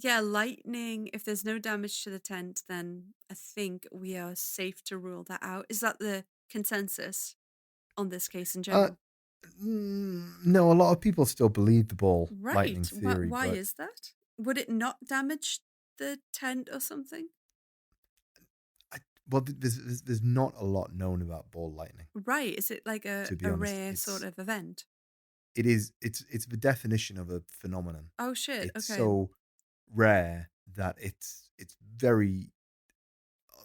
Yeah, lightning. If there's no damage to the tent, then I think we are safe to rule that out. Is that the consensus on this case in Uh, general? no, a lot of people still believe the ball lightning Right. theory, Why but is that? Would it not damage the tent or something? I, well, there's not a lot known about ball lightning. Right. Is it like To be a honest, rare sort of event? it's the definition of a phenomenon. Oh, shit. It's Okay. so rare that it's very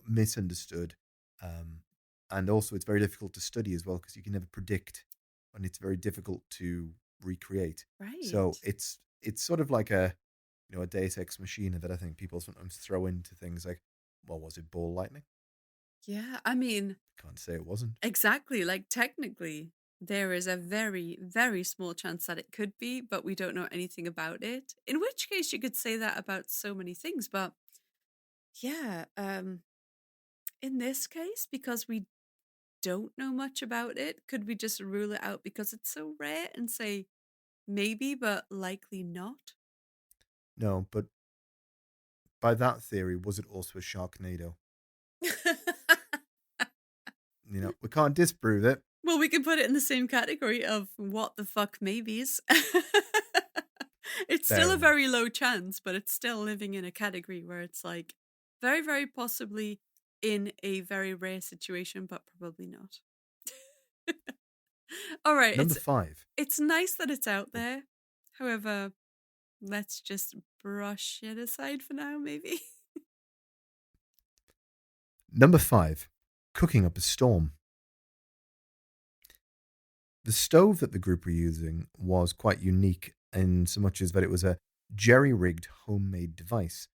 misunderstood, um, and also it's very difficult to study as well because you can never predict, and it's very difficult to recreate. So Right. it's sort of like a a Deus Ex Machina that I think people sometimes throw into things like, well, was it ball lightning? Yeah. I mean, Can't say it wasn't. exactly. Like, technically, there is a very, very small chance that it could be, but we don't know anything about it. In which case, you could say that about so many things. But yeah, in this case, because we don't know much about it, could we just rule it out because it's so rare and say maybe, but likely not? No, but by that theory, was it also a Sharknado? We can't disprove it. Well, we can put it in the same category of what the fuck maybes. It's still Fair a enough. very low chance, but it's still living in a category where it's like very, very possibly in a very rare situation, but probably not. All right, Number five. it's nice that it's out Oh, there. However, let's just brush it aside for now, maybe. number five. Cooking up a storm. The stove that the group were using was quite unique in so much as that it was a jerry-rigged homemade device.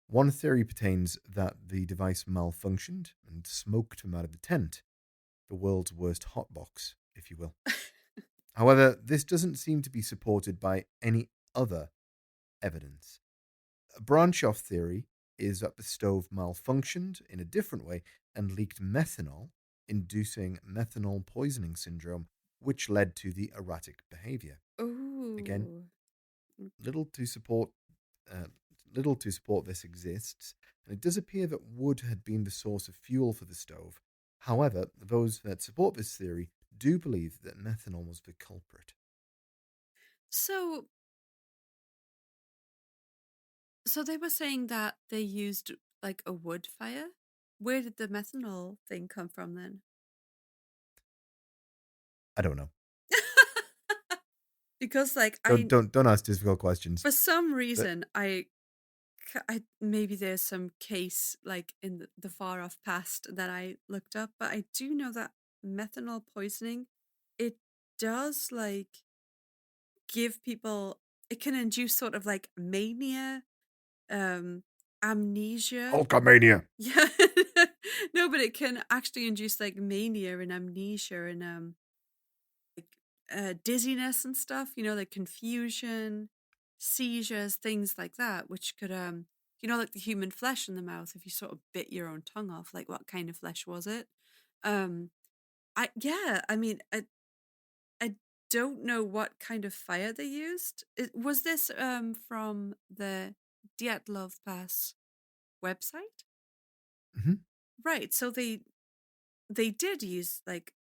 One theory pertains that the device malfunctioned and smoke came out of the tent, the world's worst hotbox, if you will. However, this doesn't seem to be supported by any other evidence. A branch off theory is that the stove malfunctioned in a different way and leaked methanol, inducing methanol poisoning syndrome, which led to the erratic behavior. Again, Ooh. little to support uh, little to support this exists, and it does appear that wood had been the source of fuel for the stove. However, those that support this theory do believe that methanol was the culprit. So, so they were saying that they used like a wood fire. Where did the methanol thing come from then? I don't know. Because like Don't ask difficult questions. for some But reason I maybe there's some case like in the far off past that I looked up, but I do know that methanol poisoning, it does like give people, it can induce sort of like mania, um amnesia. Hulkamania. Yeah. No, but it can actually induce like mania and amnesia and like dizziness and stuff, like confusion, seizures, things like that, which could like the human flesh in the mouth, if you sort of bit your own tongue off, like what kind of flesh was it? um I mean, I don't know what kind of fire they used. Was this from the Dyatlov Pass website? Hmm. Right, so they did use like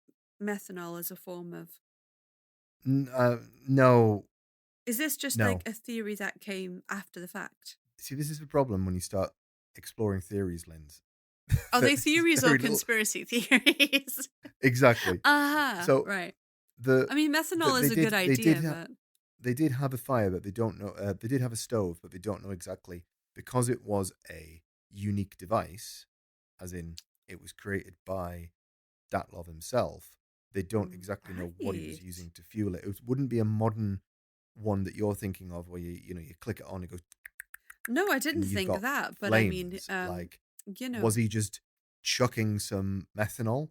methanol as a form of. No, Is this just like no. a theory that came after the fact? See, this is the problem when you start exploring theories, Linz. Are they There's theories or very little. conspiracy theories? Exactly. Uh-huh, So right. the, I mean, methanol they is a good did they did idea, have but they did have a fire, but they don't know. They did have a stove, but they don't know exactly because it was a unique device, as in it was created by Dyatlov himself. They don't exactly know what he was right. using to fuel it. It wouldn't be a modern one that you're thinking of, where you click it on, it goes, No, I didn't and you've think got that, but I mean, flames. Like, you was know, he just chucking some methanol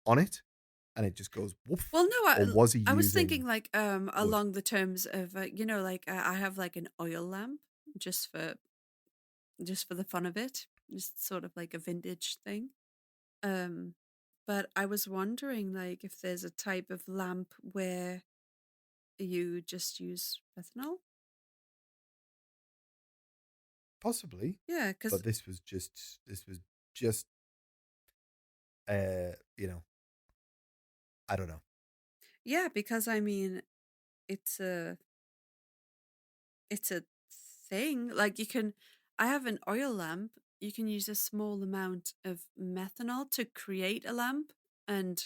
on it, and it just goes woof, well, no, or was he I was thinking using like wood? along the terms of like I have like an oil lamp just for just for the fun of it, just sort of like a vintage thing. Um, but I was wondering like if there's a type of lamp where you just use methanol. Possibly, Yeah, because but this was just you know, I don't know. yeah, because I mean, it's a it's a thing. Like you can, I have an oil lamp. You can use a small amount of methanol to create a lamp, and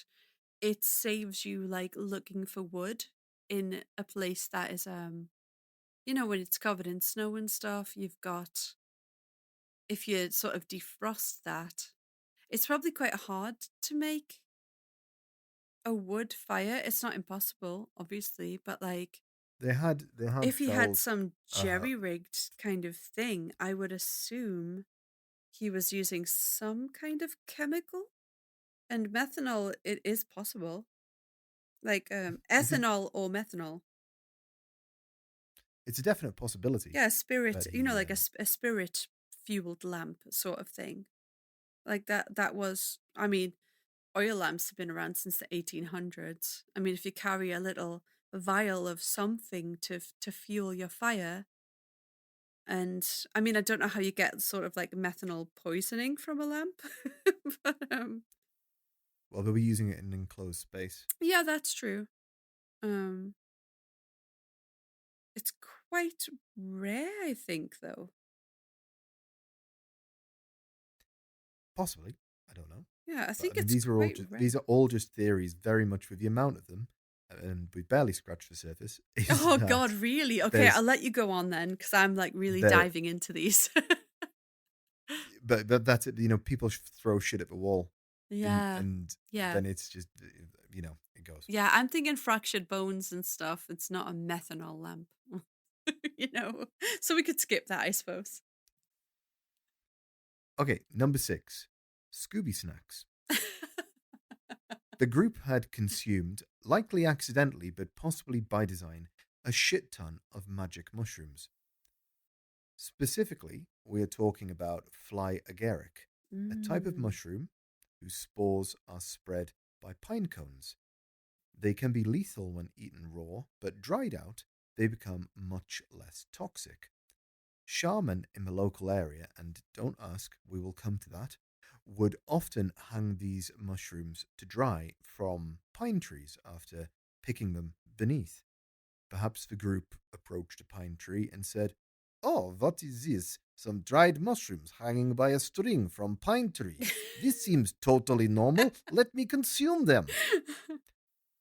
it saves you like looking for wood in a place that is when it's covered in snow and stuff. You've got, if you sort of defrost that, it's probably quite hard to make a wood fire. It's not impossible, obviously, but like They had if he had felled some uh jerry rigged kind of thing, I would assume he was using some kind of chemical. And methanol, it is possible. Like it's a ethanol or methanol. it's a definite possibility Yeah, a spirit, that he like a spirit fueled lamp sort of thing. Like that was, I mean, oil lamps have been around since the 1800s. I mean, if you carry a little vial of something to fuel your fire, and I mean, I don't know how you get sort of like methanol poisoning from a lamp, but well, they'll be using it in an enclosed space. yeah, that's true. Um, it's quite rare, I think, though. Possibly, I don't know. Yeah, I But I think mean, it's quite rare. these are all just theories, very much with the amount of them, and we barely scratched the surface. Is Oh God, that really? Okay, there's I'll let you go on then, because I'm like really there, diving into these. but that's it. You know, people throw shit at the wall, Yeah, and yeah, then it's just it goes. yeah. I'm thinking fractured bones and stuff. It's not a methanol lamp, So we could skip that, I suppose. Okay, number 6, Scooby snacks. The group had consumed, likely accidentally but possibly by design, a shit ton of magic mushrooms. Specifically, we are talking about fly agaric, a type of Mm. mushroom whose spores are spread by pine cones. They can be lethal when eaten raw, but dried out, they become much less toxic. Shaman in the local area, and don't ask, we will come to that, would often hang these mushrooms to dry from pine trees after picking them beneath. Perhaps the group approached a pine tree and said, "Oh, what is this? Some dried mushrooms hanging by a string from pine tree. This seems totally normal. Let me consume them."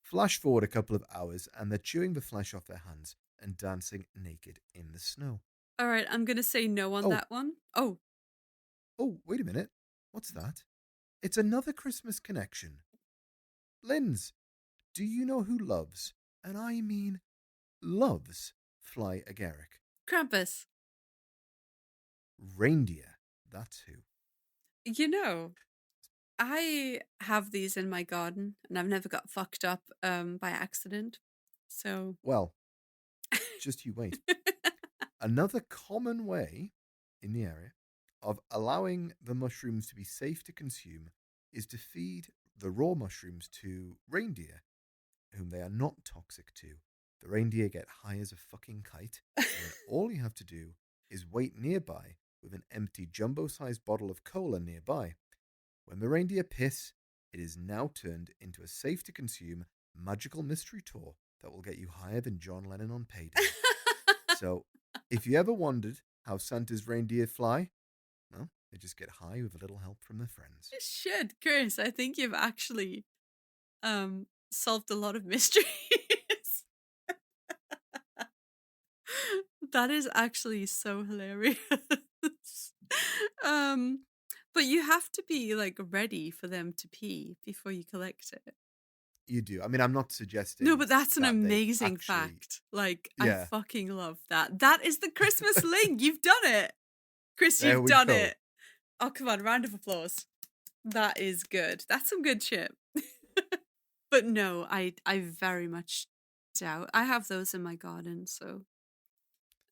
Flash forward a couple of hours and they're chewing the flesh off their hands and dancing naked in the snow. All right, I'm gonna say no on Oh, that one. Oh, oh, wait a minute. What's that? It's another Christmas connection. Linz, do you know who loves, and I mean loves, fly agaric? Krampus. Reindeer. That's who. You know, I have these in my garden, and I've never got fucked up by accident. So. Well, just you wait. Another common way in the area of allowing the mushrooms to be safe to consume is to feed the raw mushrooms to reindeer, whom they are not toxic to. The reindeer get high as a fucking kite, and then all you have to do is wait nearby with an empty jumbo sized bottle of cola nearby. When the reindeer piss, it is now turned into a safe to consume magical mystery tour that will get you higher than John Lennon on payday. So, if you ever wondered how Santa's reindeer fly, well, they just get high with a little help from their friends. You should, Chris. I think you've actually solved a lot of mysteries. That is actually so hilarious. um but you have to be like ready for them to pee before you collect it. You do. I mean, I'm not No, suggesting but that's an that they amazing actually. fact. Like, I Yeah, fucking love that. That is the Christmas link. You've done it. Chris, there you've we done go. it. Oh, come on, round of applause. That is good. That's some good shit. But no, I very much doubt. I have those in my garden, so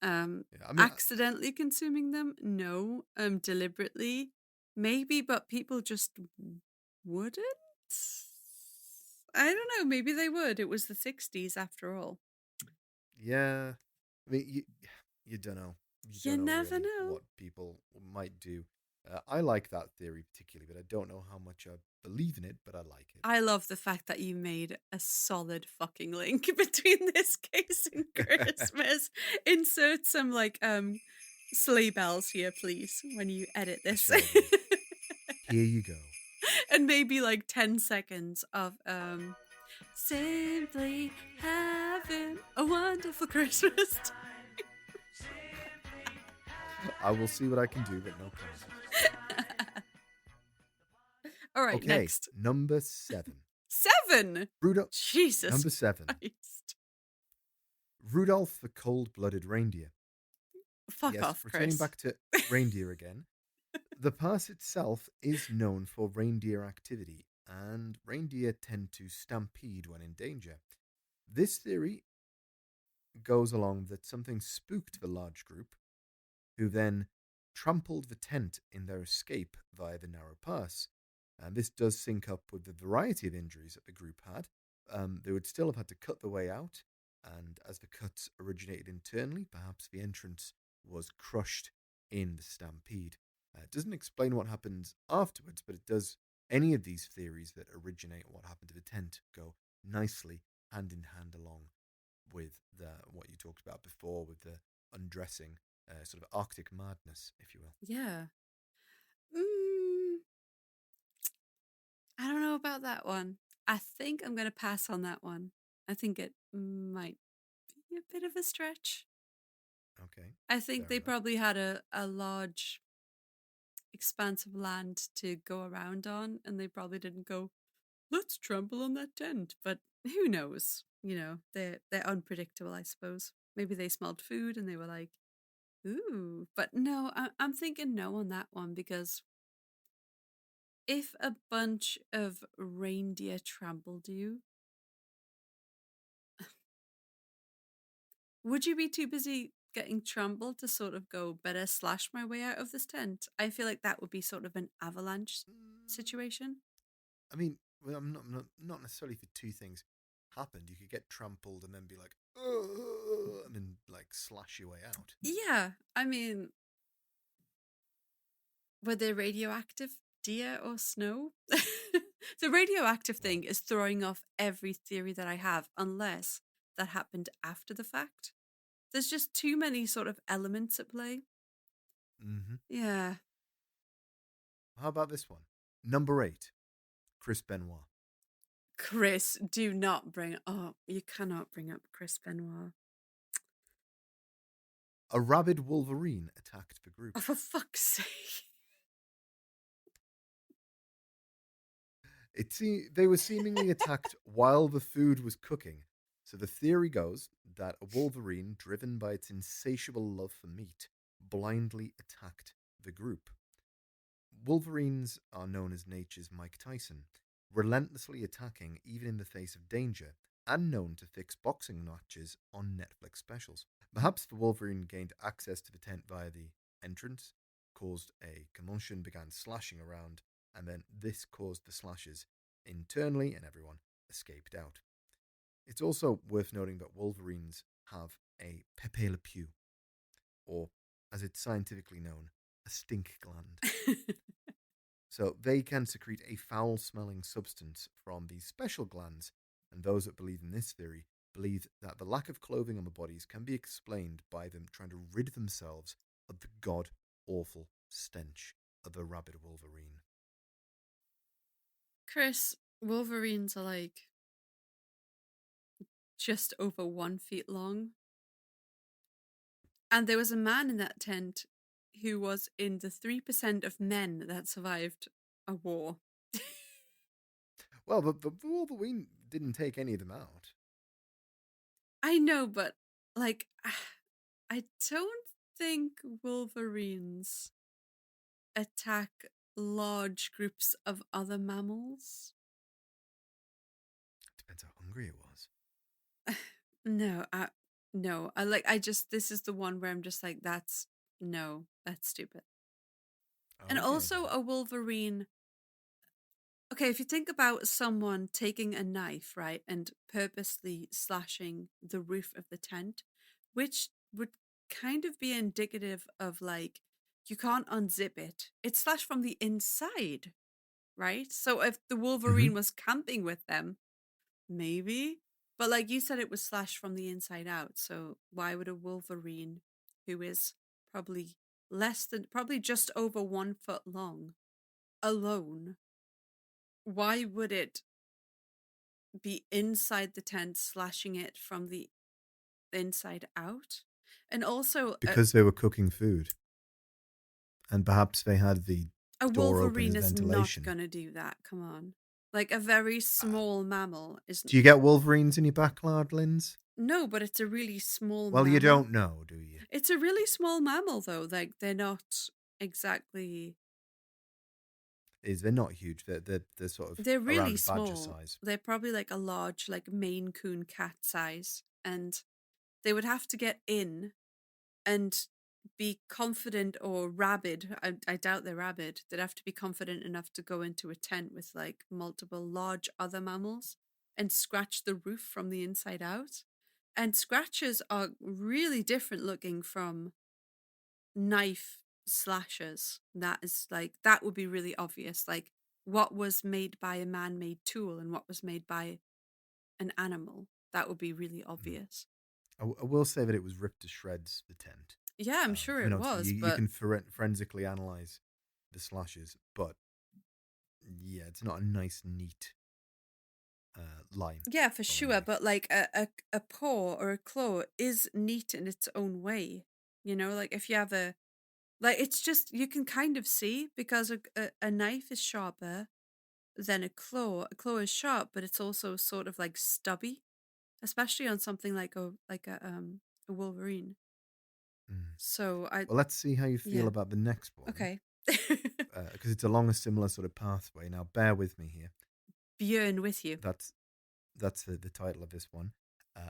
Yeah, I mean, accidentally consuming them? No. Deliberately? Maybe, but people just wouldn't? I don't know, maybe they would. It was the 60s after all. yeah. I mean, you don't know. you You don't know never really know. what people might do. I like that theory particularly, but I don't know how much I believe in it, but I like I love the fact that you made a solid fucking link between this case and it. Christmas. Insert some like sleigh bells here, please, when you edit I this. shall do. Here you go. And maybe like 10 seconds of simply having a wonderful Christmas. I will see what I can do, but no promises. All right, Okay, next. number 7. 7. Rudolph. Jesus Number 7. Christ. Rudolph the cold-blooded reindeer. Fuck Yes, off, returning Chris. back to reindeer again. The pass itself is known for reindeer activity, and reindeer tend to stampede when in danger. This theory goes along that something spooked the large group, who then trampled the tent in their escape via the narrow pass. And this does sync up with the variety of injuries that the group had. They would still have had to cut the way out, and as the cuts originated internally, perhaps the entrance was crushed in the stampede. It doesn't explain what happens afterwards, but it does. Any of these theories that originate what happened to the tent go nicely hand in hand along with what you talked about before, with the undressing, sort of Arctic madness, if you will. Yeah. Mm, I don't know about that one. I think I'm going to pass on that one. I think it might be a bit of a stretch. Okay, I think fair they enough. probably had a large expanse of land to go around on, and they probably didn't go, let's trample on that tent. But who knows? You know, they're unpredictable, I suppose. Maybe they smelled food and they were like, ooh. But no, I'm thinking no on that one because if a bunch of reindeer trampled you, would you be too busy getting trampled to sort of go, better slash my way out of this tent? I feel like that would be sort of an avalanche Mm, situation. I mean, well, not necessarily for two things happened. You could get trampled and then be like, "Ugh," and then like slash your way out. Yeah, I mean, were they radioactive deer or snow? The radioactive Well, thing is throwing off every theory that I have, unless that happened after the fact. There's just too many sort of elements at play. mm-hmm. Yeah. How about this one? Number 8, Chris Benoit. Chris, do not bring up. You cannot bring up Chris Benoit. A rabid wolverine attacked the Oh, group. for fuck's sake. They were seemingly attacked while the food was cooking. So the theory goes that a wolverine, driven by its insatiable love for meat, blindly attacked the group. Wolverines are known as nature's Mike Tyson, relentlessly attacking even in the face of danger, and known to fix boxing matches on Netflix specials. Perhaps the Wolverine gained access to the tent via the entrance, caused a commotion, began slashing around, and then this caused the slashes internally, and everyone escaped out. It's also worth noting that Wolverines have a Pepe Le Pew, or as it's scientifically known, a stink gland. So they can secrete a foul smelling substance from these special glands, and those that believe in this theory believe that the lack of clothing on the bodies can be explained by them trying to rid themselves of the god awful stench of a rabid wolverine. Chris, Wolverines are like just over 1 feet long. And there was a man in that tent who was in the 3% of men that survived a war. Well, the wolverine didn't take any of them out. I know, but like, I don't think wolverines attack large groups of other mammals. Depends how hungry it was. No, no. This is the one where I'm just like, no, that's stupid. And Okay, then. also a wolverine. Okay, if you think about someone taking a knife, right, and purposely slashing the roof of the tent, which would kind of be indicative of like, you can't unzip it. It's slashed from the inside, right? So if the Mm-hmm. Wolverine was camping with them, maybe. But like you said, it was slashed from the inside out. So why would a Wolverine, who is probably probably just over 1 foot long, alone, why would it be inside the tent slashing it from the inside out? And also, Because they were cooking food, and perhaps they had the a door open as Wolverine is not ventilation. going to do that. Come on. Like a very small mammal is. Do you get Wolverines in your backyard, Linz? No, but it's a really small Well, you mammal. don't know, do you? It's a really small mammal, though. Like, they're not exactly. They're not huge. They're sort of They're around really a badger small. size. They're probably like a large, like Maine Coon cat size. And they would have to get in and be confident, or rabid. I doubt they're rabid. They'd have to be confident enough to go into a tent with like multiple large other mammals and scratch the roof from the inside out. And scratches are really different looking from knife slashes. That is like, that would be really obvious. Like, what was made by a man made tool and what was made by an animal. That would be really Mm. obvious. I will say that it was ripped to shreds, the tent. Yeah, I'm sure I mean, it obviously, was, you but can forensically analyze the slashes, but yeah, it's not a nice, neat line yeah, for from a sure. knife. But like a paw or a claw is neat in its own way. You know, like if you have a, like, it's just, you can kind of see, because a knife is sharper than a claw. A claw is sharp, but it's also sort of like stubby, especially on something like a Wolverine. Mm. So I, Well, let's see how you feel yeah, about the next one, okay. because it's along a similar sort of pathway. Now, bear with me here. Björn with you. That's the title of this one.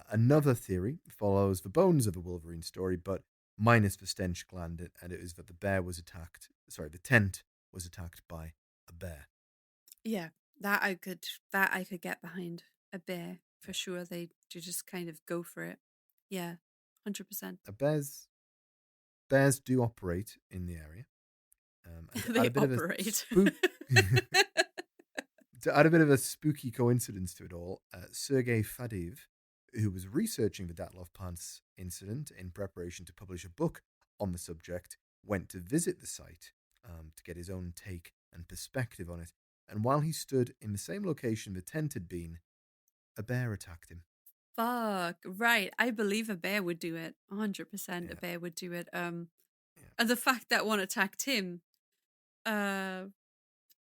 Another theory follows the bones of a Wolverine story, but minus the stench gland, and it is that the tent was attacked by a bear. Yeah, that I could get behind. A bear for Yeah. sure. They just kind of go for it. Yeah, 100%. Bears do operate in the area, and to add They a bit of a operate. spook. To add a bit of a spooky coincidence to it all, Sergei Fadiev, who was researching the Dyatlov Pants incident in preparation to publish a book on the subject, went to visit the site to get his own take and perspective on it. And while he stood in the same location the tent had been, a bear attacked him. Fuck. Right. I believe a bear would do it. 100% a Yeah, bear would do it. yeah. And the fact that one attacked him, uh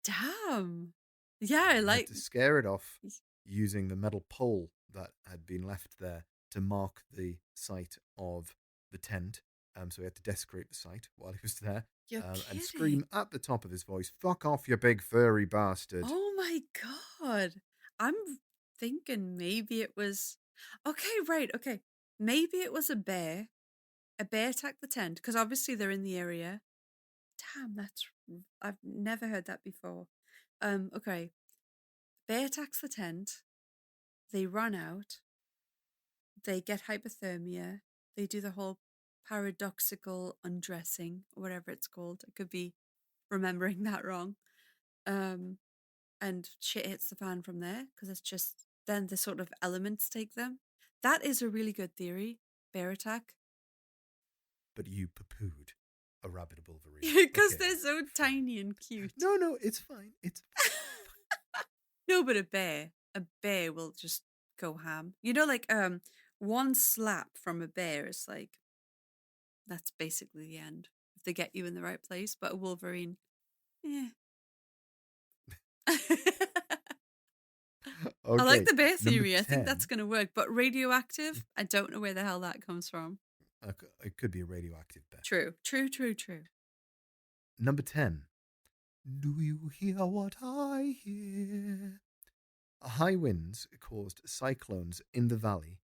damn. Yeah, I He had like. to scare it off using the metal pole that had been left there to mark the site of the tent. So he had to desecrate the site while he was there, You're and kidding. scream at the top of his voice, "Fuck off, you big furry bastard!" Oh my god. I'm thinking maybe it was. Okay, right. Okay. Maybe it was a bear. A bear attacked the tent because obviously they're in the area. Damn, I've never heard that before. Okay. Bear attacks the tent. They run out. They get hypothermia. They do the whole paradoxical undressing, or whatever it's called. I could be remembering that wrong. Um, and shit hits the fan from there because it's just then the sort of elements take them. That is a really good theory. Bear attack. But you poo-pooed a rabbit Wolverine. Because Okay, they're so fine. tiny and cute. No, it's fine. It's No, but a bear will just go ham. You know, like one slap from a bear is like, that's basically the end if they get you in the right place. But a Wolverine, yeah. I like okay. the bear Number theory. I think that's 10. going to work. But radioactive, I don't know where the hell that comes from. It could be a radioactive bear. True, true, true, true. Number 10. Do you hear what I hear? High winds caused cyclones in the valley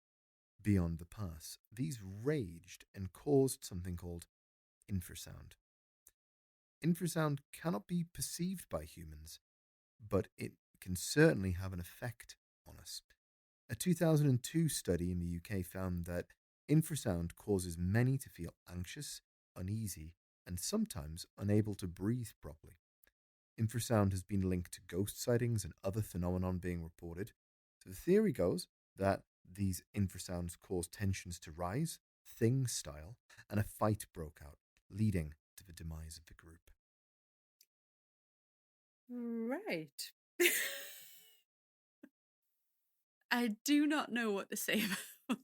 beyond the pass. These raged and caused something called infrasound. Infrasound cannot be perceived by humans, but it can certainly have an effect on us. A 2002 study in the UK found that Infrasound causes many to feel anxious, uneasy, and sometimes unable to breathe properly. Infrasound has been linked to ghost sightings and other phenomenon being reported. So the theory goes that these infrasounds caused tensions to rise, Thing style, and a fight broke out, leading to the demise of the group. Right. I do not know what to say about.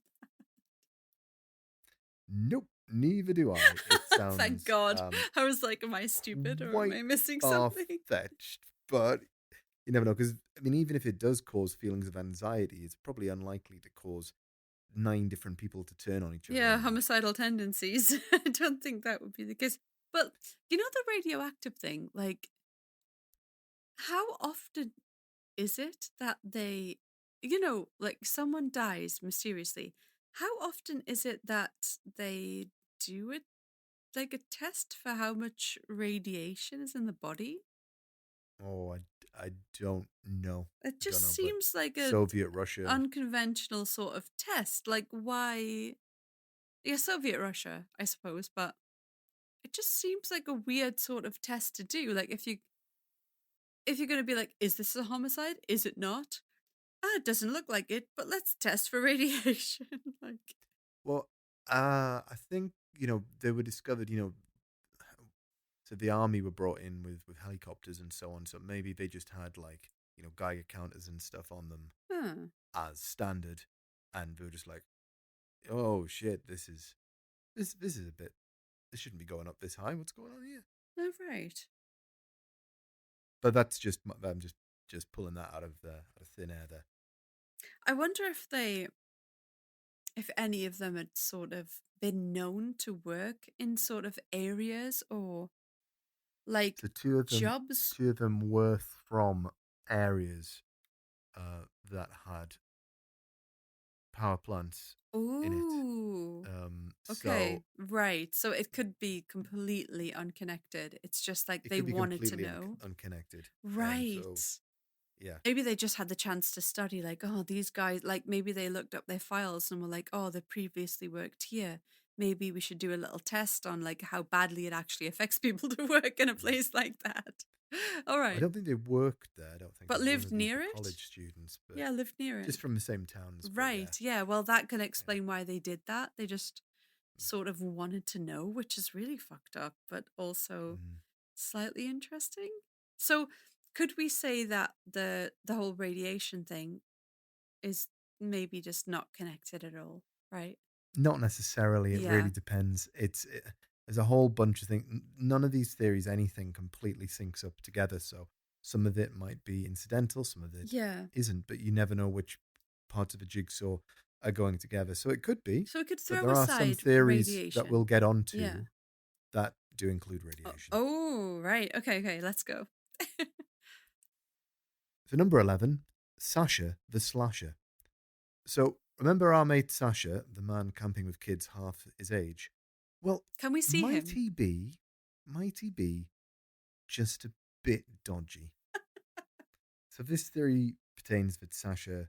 Nope, neither do I. It sounds Thank God. I was like, am I stupid or am quite I missing something? far-fetched, but you never know, because, I mean, even if it does cause feelings of anxiety, it's probably unlikely to cause 9 different people to turn on each other. Yeah, anyway. homicidal tendencies. I don't think that would be the case. But you know the radioactive thing? Like, how often is it that they, like someone dies mysteriously? How often is it that they do it, like a test for how much radiation is in the body? Oh, I don't know. It I don't just know, but seems like a Soviet Russia. unconventional sort of test. Like, why? Yeah, Soviet Russia, I suppose, but it just seems like a weird sort of test to do. Like, if you're going to be like, is this a homicide? Is it not? Ah, it doesn't look like it, but let's test for radiation. Like, Well, I think, they were discovered, so the army were brought in with helicopters and so on. So maybe they just had like, Geiger counters and stuff on them huh. as standard. And they were just like, oh shit, this is a bit, this shouldn't be going up this high. What's going on here? Oh, right. But that's just, I'm just pulling that out of thin air there. I wonder if any of them had sort of been known to work in sort of areas or like So jobs. two of them were from areas that had power plants in it. Ooh. So Okay, right. So it could be completely unconnected. It's just like it they could be wanted to completely know. unconnected. Right. So yeah. Maybe they just had the chance to study, like, oh, these guys, like maybe they looked up their files and were like, oh, they previously worked here. Maybe we should do a little test on like how badly it actually affects people to work in a place like that. All I right. don't think they worked there. I don't think But one lived of these near were it? college students, but Yeah, lived near it. just from the same towns. But yeah, Right. Yeah. Well, that can yeah. explain why they did that. They just sort of wanted to know, which is really fucked up, but also Mm. slightly interesting. So, could we say that the whole radiation thing is maybe just not connected at all, right? Not necessarily. It Yeah. really depends. There's a whole bunch of things. None of these theories, anything completely syncs up together. So some of it might be incidental, some of it Yeah. isn't. But you never know which parts of a jigsaw are going together. So it could be, So we could but throw there are some aside theories that we'll radiation. get Yeah. onto that do include Oh, radiation. oh, right. Okay, okay, let's go. For number 11, Sasha the Slasher. So remember our mate Sasha, the man camping with kids half his age? Well, Can we see might him? he be, might he be just a bit dodgy? So this theory pertains that Sasha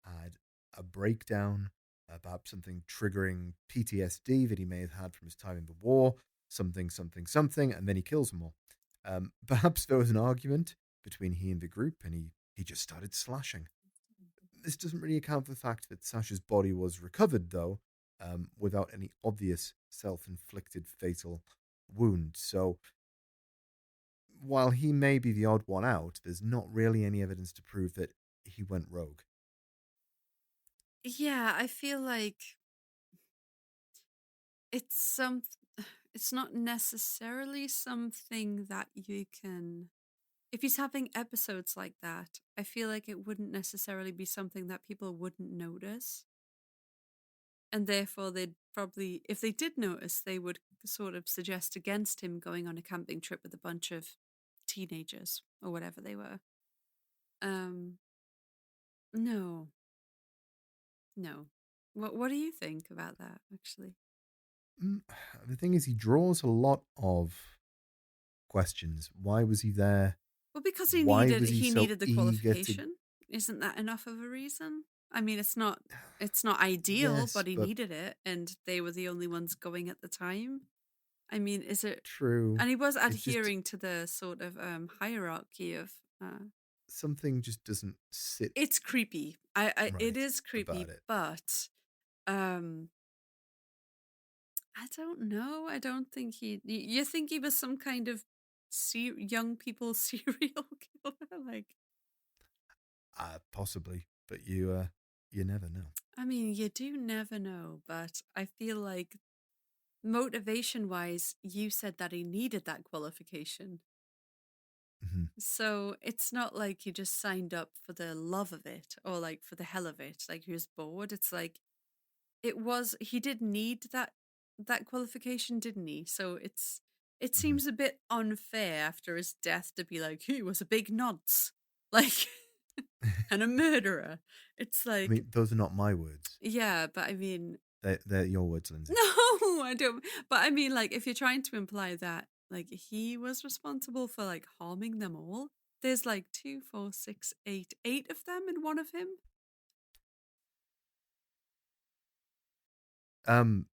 had a breakdown about something triggering PTSD that he may have had from his time in the war, something, something, something, and then he kills them all. Perhaps there was an argument between he and the group, and he just started slashing. This doesn't really account for the fact that Sasha's body was recovered, though, without any obvious self-inflicted fatal wound. So while he may be the odd one out, there's not really any evidence to prove that he went rogue. Yeah, I feel like it's some it's not necessarily something that you can if he's having episodes like that, I feel like it wouldn't necessarily be something that people wouldn't notice. And therefore they'd probably if they did notice, they would sort of suggest against him going on a camping trip with a bunch of teenagers or whatever they were. Um no. No. What do you think about that actually? Mm, The thing is, he draws a lot of questions. Why was he there? Well, because Why was he he so needed the eager to? qualification. Isn't that enough of a reason? I mean, it's not ideal, Yes, but he but needed it, and they were the only ones going at the time. I mean, is it? true. And he was It's just adhering to the sort of hierarchy of. something just doesn't sit It's creepy. It right is creepy, about it. but um, I don't know. I don't think you think he was some kind of young people serial killer? Like, Possibly, but you never know. I mean, you do never know, but I feel like motivation wise, you said that he needed that qualification. Mhm, So it's not like he just signed up for the love of it or like for the hell of it. Like he was bored. It's like he did need that qualification, didn't he? So it mhm. seems a bit unfair after his death to be like, he was a big nonce. Like and a murderer. It's I like, mean, those are not my words. yeah, but I mean, They're your words, Lindsay. no, I don't. But I mean, like, if you're trying to imply that, like, he was responsible for, like, harming them all, there's like two, four, six, eight of them in one of him. Um,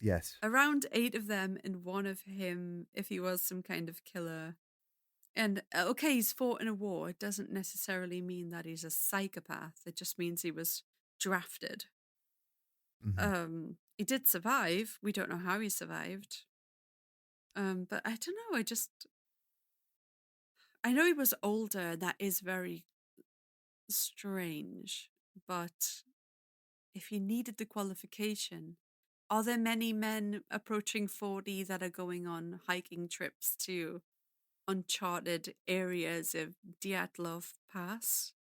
yes. Around eight of them in one of him, if he was some kind of killer. And okay, he's fought in a war. It doesn't necessarily mean that he's a psychopath. It just means he was drafted. Mhm. He did survive. We don't know how he survived. But I don't know. I know he was older, and that is very strange. But if he needed the qualification, are there many men approaching 40 that are going on hiking trips to uncharted areas of Dyatlov Pass?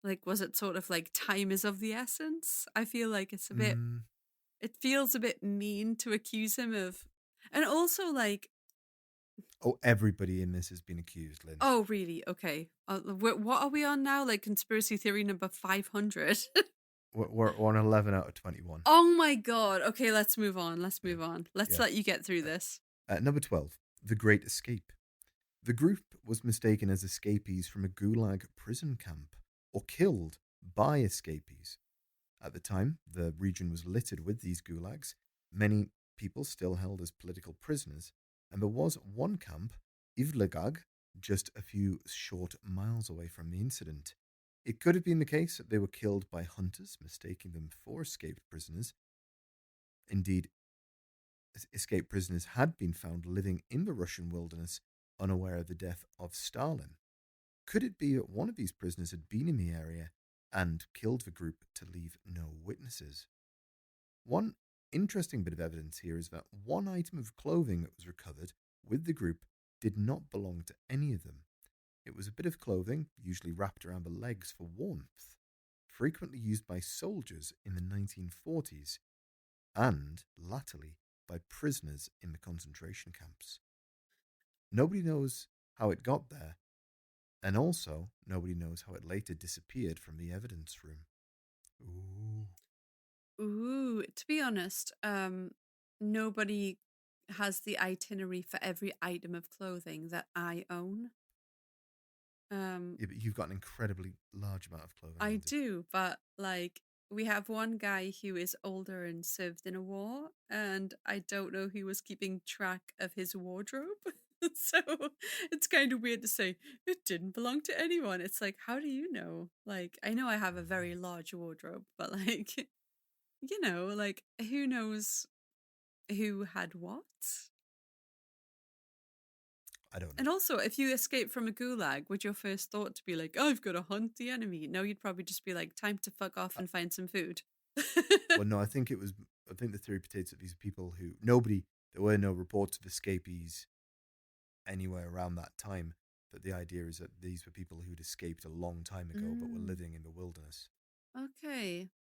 Like, was it sort of like time is of the essence? I feel like Mm. it feels a bit mean to accuse him of, and also like, Oh, everybody in this has been accused, Linz. oh, really? Okay. What are we on now? Like conspiracy theory number 500? We're on 11 out of 21. Oh my God. Okay, let's move on. Let's Yeah, move on. Let's yeah. let you get through this. Number 12, The Great Escape. The group was mistaken as escapees from a gulag prison camp or killed by escapees. At the time, the region was littered with these gulags, many people still held as political prisoners, and there was one camp, Ivlagag, just a few short miles away from the incident. It could have been the case that they were killed by hunters, mistaking them for escaped prisoners. Indeed, escaped prisoners had been found living in the Russian wilderness, unaware of the death of Stalin. Could it be that one of these prisoners had been in the area and killed the group to leave no witnesses? One interesting bit of evidence here is that one item of clothing that was recovered with the group did not belong to any of them. It was a bit of clothing, usually wrapped around the legs for warmth, frequently used by soldiers in the 1940s and, latterly, by prisoners in the concentration camps. Nobody knows how it got there, and also nobody knows how it later disappeared from the evidence room. Ooh. Ooh, to be honest, nobody has the itinerary for every item of clothing that I own. Um, Yeah, but you've got an incredibly large amount of clothing, I Lindsay. do, but like we have one guy who is older and served in a war, and I don't know who was keeping track of his wardrobe. So it's kind of weird to say it didn't belong to anyone. It's like, how do you know? Like, I know I have a very large wardrobe, but like, like who knows who had what? I don't know. And also, if you escape from a gulag, would your first thought to be like, I've got to hunt the enemy? No, you'd probably just be like, time to fuck off Uh, and find some food. well, no, I think it was. I think the theory pertains that these are people who nobody. There were no reports of escapees anywhere around that time. That the idea is that these were people who'd escaped a long time ago, but were Mm, living in the wilderness. okay.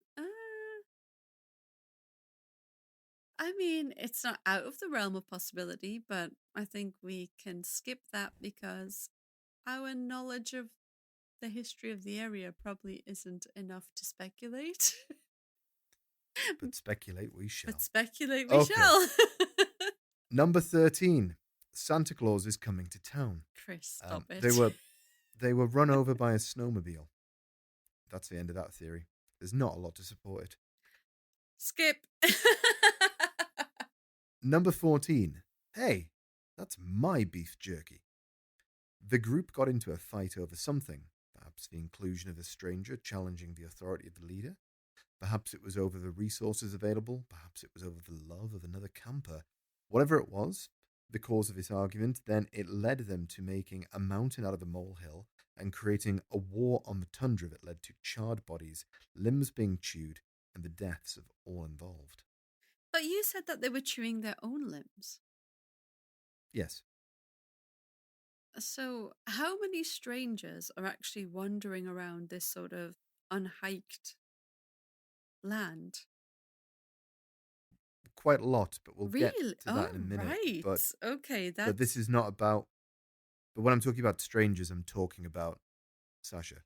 I mean, it's not out of the realm of possibility, but I think we can skip that because our knowledge of the history of the area probably isn't enough to speculate. But speculate we But shall. speculate we Okay, shall. number 13. Santa Claus is coming to town. Chris, stop They it. were they were run over by a snowmobile. That's the end of that theory. There's not a lot to support it. Skip. Number 14. Hey, that's my beef jerky. The group got into a fight over something, perhaps the inclusion of a stranger challenging the authority of the leader. Perhaps it was over the resources available. Perhaps it was over the love of another camper. Whatever it was, the cause of this argument, then it led them to making a mountain out of a molehill and creating a war on the tundra that led to charred bodies, limbs being chewed, and the deaths of all involved. But you said that they were chewing their own limbs. Yes. So, how many strangers are actually wandering around this sort of unhiked land? Quite a lot, but we'll get Really? to Oh, that in a minute. right. But Okay, this is not about. But when I'm talking about strangers, I'm talking about Sasha.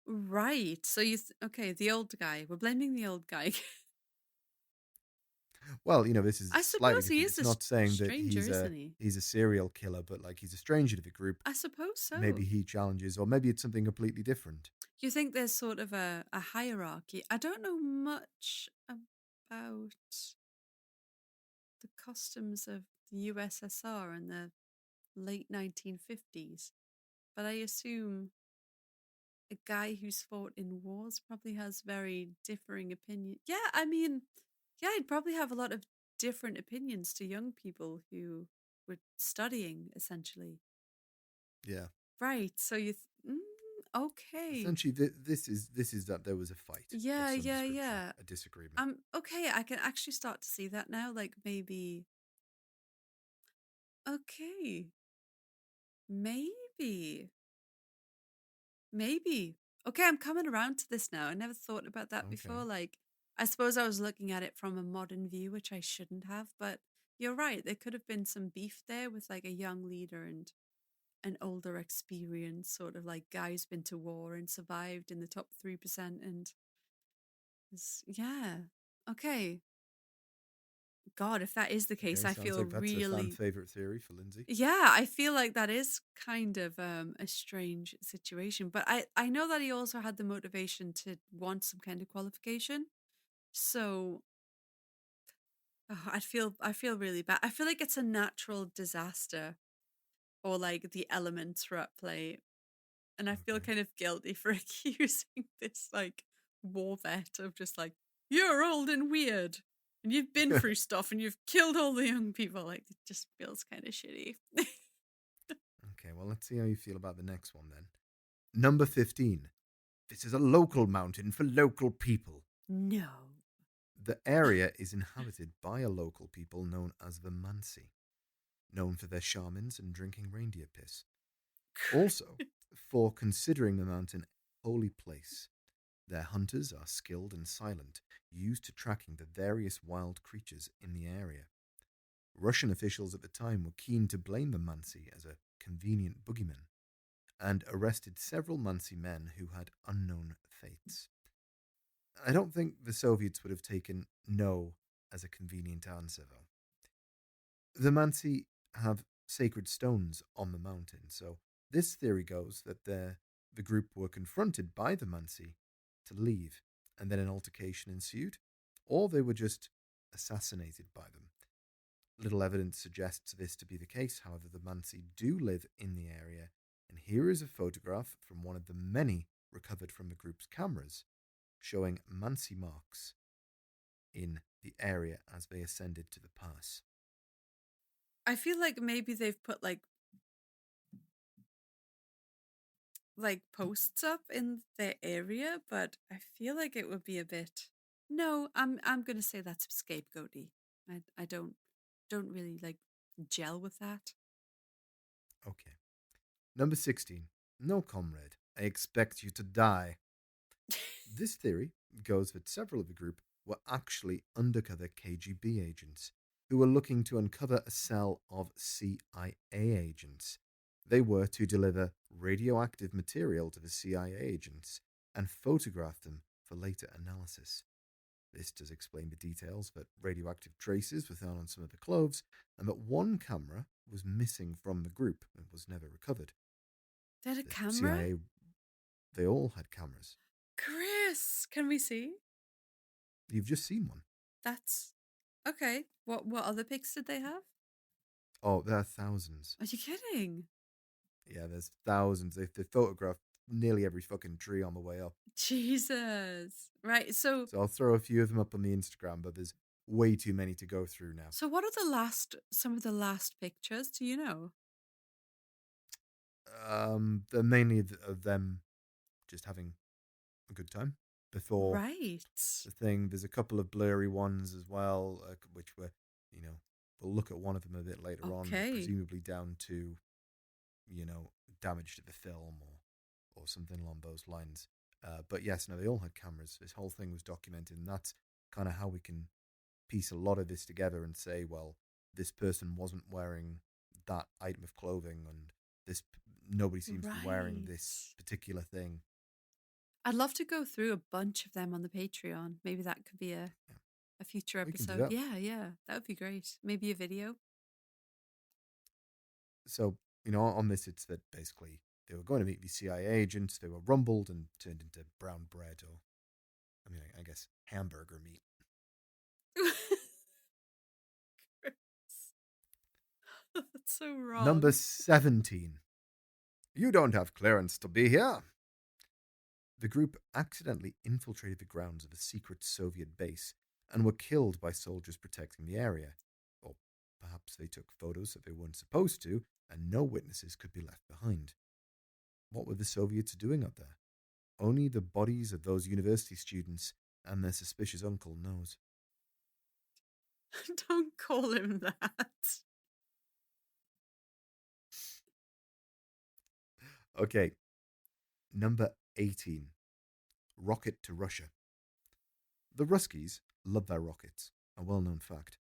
right. So okay, the old guy. We're blaming the old guy. Well, this is I slightly suppose he different. is It's a not saying that stranger, isn't he? he's a serial killer, but like he's a stranger to the group. I suppose so. Maybe he challenges, or maybe it's something completely different. You think there's sort of a hierarchy? I don't know much about the customs of the USSR in the late 1950s, but I assume a guy who's fought in wars probably has very differing opinions. Yeah, I mean, yeah, he'd probably have a lot of different opinions to young people who were studying, essentially. Yeah. Right. So okay. Essentially, this is that there was a fight Yeah, of some yeah, description, yeah. a disagreement. Okay, I can actually start to see that now. Like maybe. Okay. Maybe. Maybe. Okay, I'm coming around to this now. I never thought about that before. Okay. Like, I suppose I was looking at it from a modern view, which I shouldn't have, but you're right. There could have been some beef there with like a young leader and an older experience, sort of like guy who's been to war and survived in the top 3%. And yeah. Okay. God, if that is the case, Okay. I Sounds feel like that's a fan really. favorite theory for Lindsay. Yeah, I feel like that is kind of a strange situation. But I know that he also had the motivation to want some kind of qualification. So I feel really bad. I feel like it's a natural disaster or like the elements are at play. And I feel Okay. kind of guilty for accusing this like war vet of just like, you're old and weird. And you've been through stuff and you've killed all the young people. Like it just feels kind of shitty. Okay. Well, let's see how you feel about the next one then. Number 15. This is a local mountain for local people. No. The area is inhabited by a local people known as the Mansi, known for their shamans and drinking reindeer piss. Also, for considering the mountain a holy place. Their hunters are skilled and silent, used to tracking the various wild creatures in the area. Russian officials at the time were keen to blame the Mansi as a convenient boogeyman, and arrested several Mansi men who had unknown fates. I don't think the Soviets would have taken no as a convenient answer, though. The Mansi have sacred stones on the mountain, so this theory goes that the group were confronted by the Mansi to leave, and then an altercation ensued, or they were just assassinated by them. Little evidence suggests this to be the case, however, the Mansi do live in the area, and here is a photograph from one of the many recovered from the group's cameras, showing Mansi marks in the area as they ascended to the pass. I feel like maybe they've put like posts up in their area, but I feel like it would be a bit. No, I'm gonna say that's scapegoaty. I don't really like gel with that. Okay. Number 16. No, comrade. I expect you to die. This theory goes that several of the group were actually undercover KGB agents who were looking to uncover a cell of CIA agents. They were to deliver radioactive material to the CIA agents and photograph them for later analysis. This does explain the details that radioactive traces were found on some of the clothes and that one camera was missing from the group and was never recovered. They had a The camera? CIA, they all had cameras. Chris, can we see? You've just seen one. That's okay. What other pics did they have? Oh, there are thousands. Are you kidding? Yeah, there's thousands. They photographed nearly every fucking tree on the way up. Jesus. Right. So I'll throw a few of them up on the Instagram, but there's way too many to go through now. so what are some of the last pictures? Do you know? They're mainly of them just having a good time before Right. the thing. There's a couple of blurry ones as well, which were, we'll look at one of them a bit later on, presumably down to, damage to the film or something along those lines. But yes, no, they all had cameras. This whole thing was documented, and that's kind of how we can piece a lot of this together and say, well, this person wasn't wearing that item of clothing, and nobody seems to be wearing this particular thing. I'd love to go through a bunch of them on the Patreon. Maybe that could be a future episode. Yeah, that would be great. Maybe a video. So, on this, it's that basically they were going to meet these CIA agents. They were rumbled and turned into brown bread, or, I guess hamburger meat. That's so wrong. Number 17. You don't have clearance to be here. The group accidentally infiltrated the grounds of a secret Soviet base and were killed by soldiers protecting the area. Or perhaps they took photos that they weren't supposed to, and no witnesses could be left behind. What were the Soviets doing up there? Only the bodies of those university students and their suspicious uncle knows. Don't call him that. Okay. Number 18. Rocket to Russia. The Ruskies love their rockets, a well-known fact.